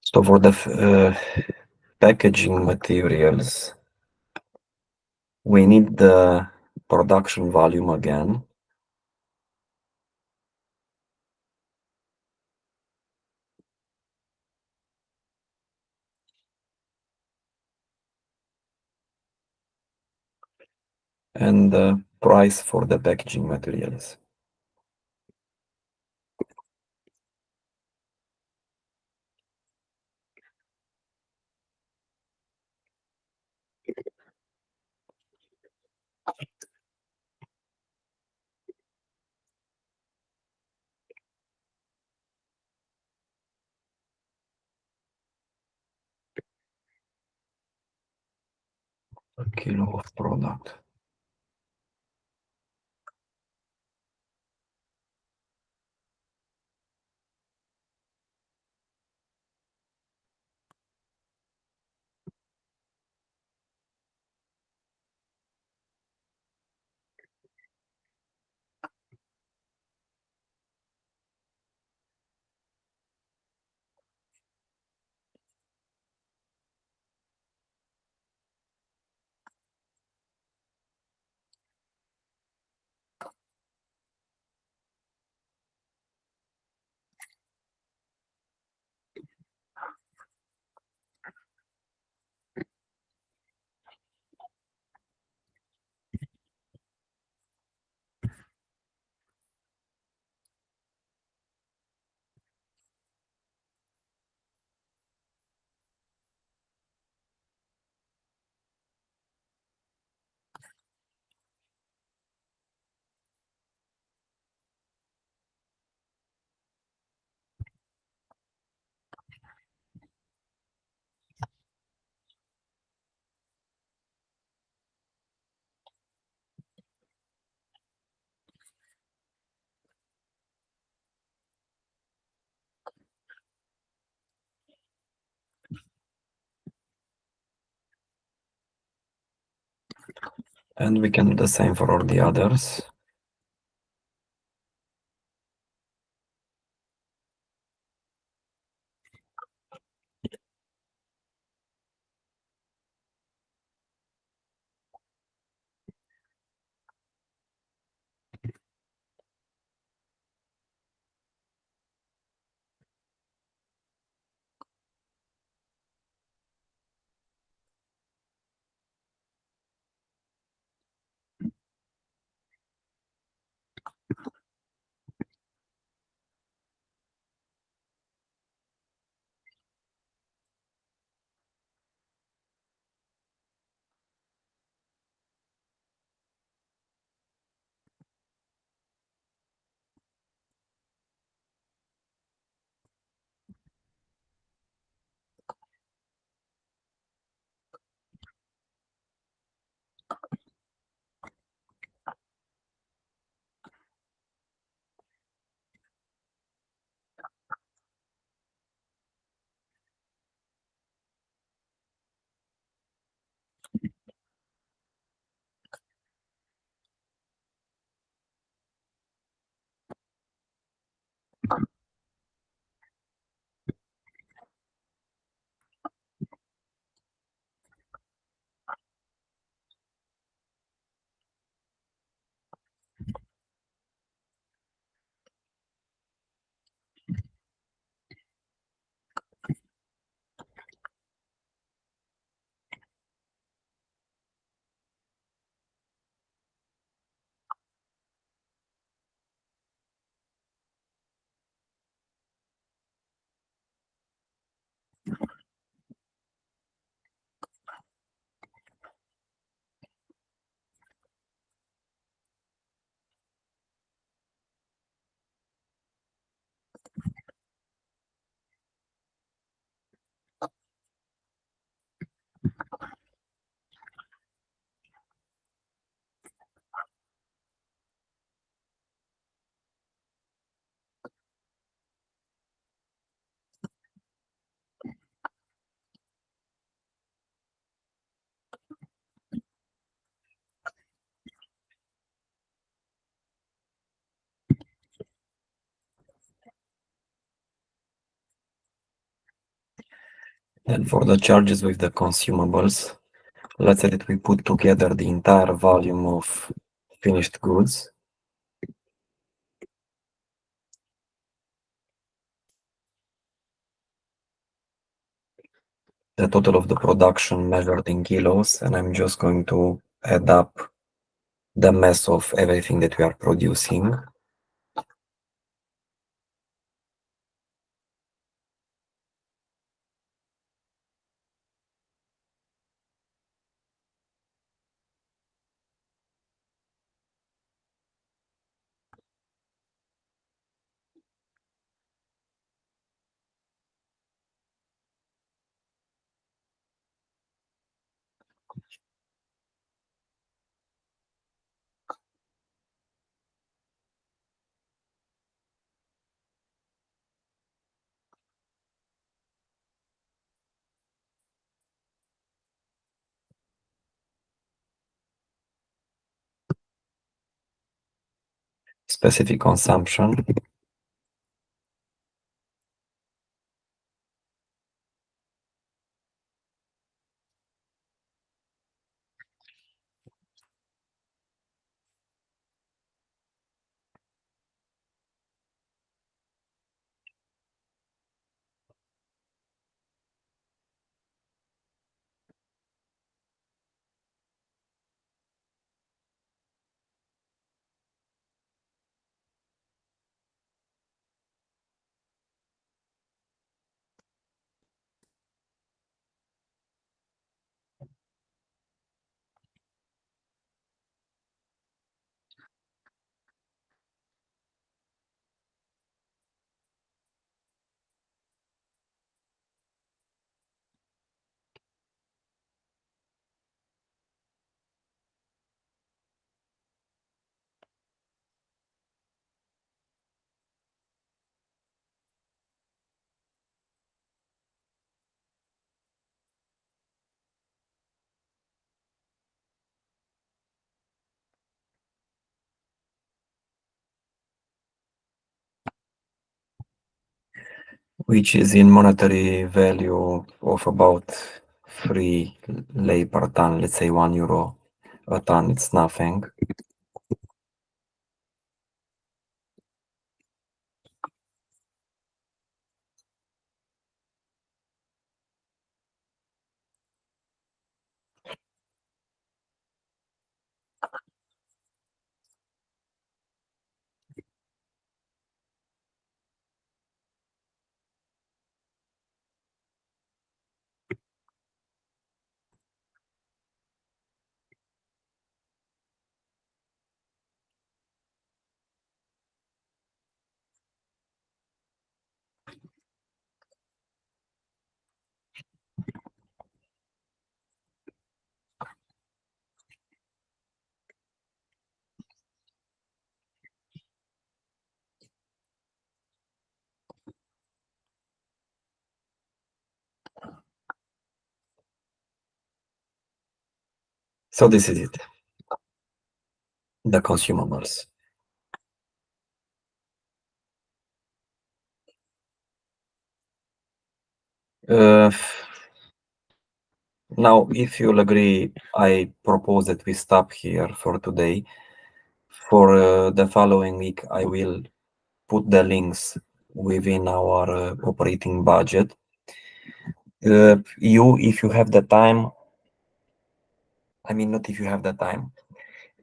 Speaker 1: So for the packaging materials, we need the production volume again. And the price for the packaging materials. A kilo of product. And we can do the same for all the others. And for the charges with the consumables, let's say that we put together the entire volume of finished goods. The total of the production measured in kilos, and I'm just going to add up the mass of everything that we are producing. Specific consumption, which is in monetary value of about 3 lei per ton, let's say €1 a ton, it's nothing. So this is it, the consumables. Now, if you'll agree, I propose that we stop here for today. For the following week, I will put the links within our operating budget. If you have the time, I mean, not if you have the time.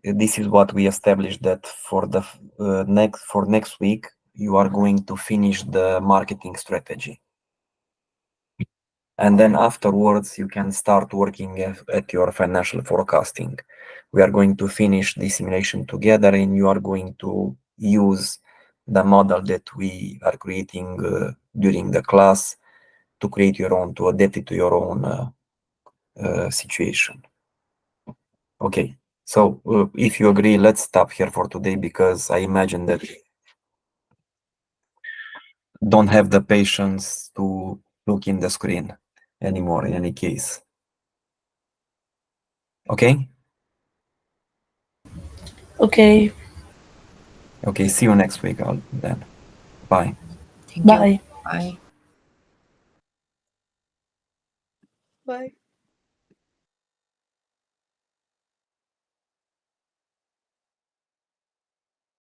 Speaker 1: This is what we established, that for the next week, you are going to finish the marketing strategy. And then afterwards, you can start working at your financial forecasting. We are going to finish this simulation together, and you are going to use the model that we are creating during the class to create your own, to adapt it to your own situation. Okay, so if you agree, let's stop here for today, because I imagine that don't have the patience to look in the screen anymore in any case. Okay?
Speaker 4: Okay.
Speaker 1: Okay, see you next week then. Bye.
Speaker 3: Thank you.
Speaker 4: Bye.
Speaker 3: Bye.
Speaker 4: Bye.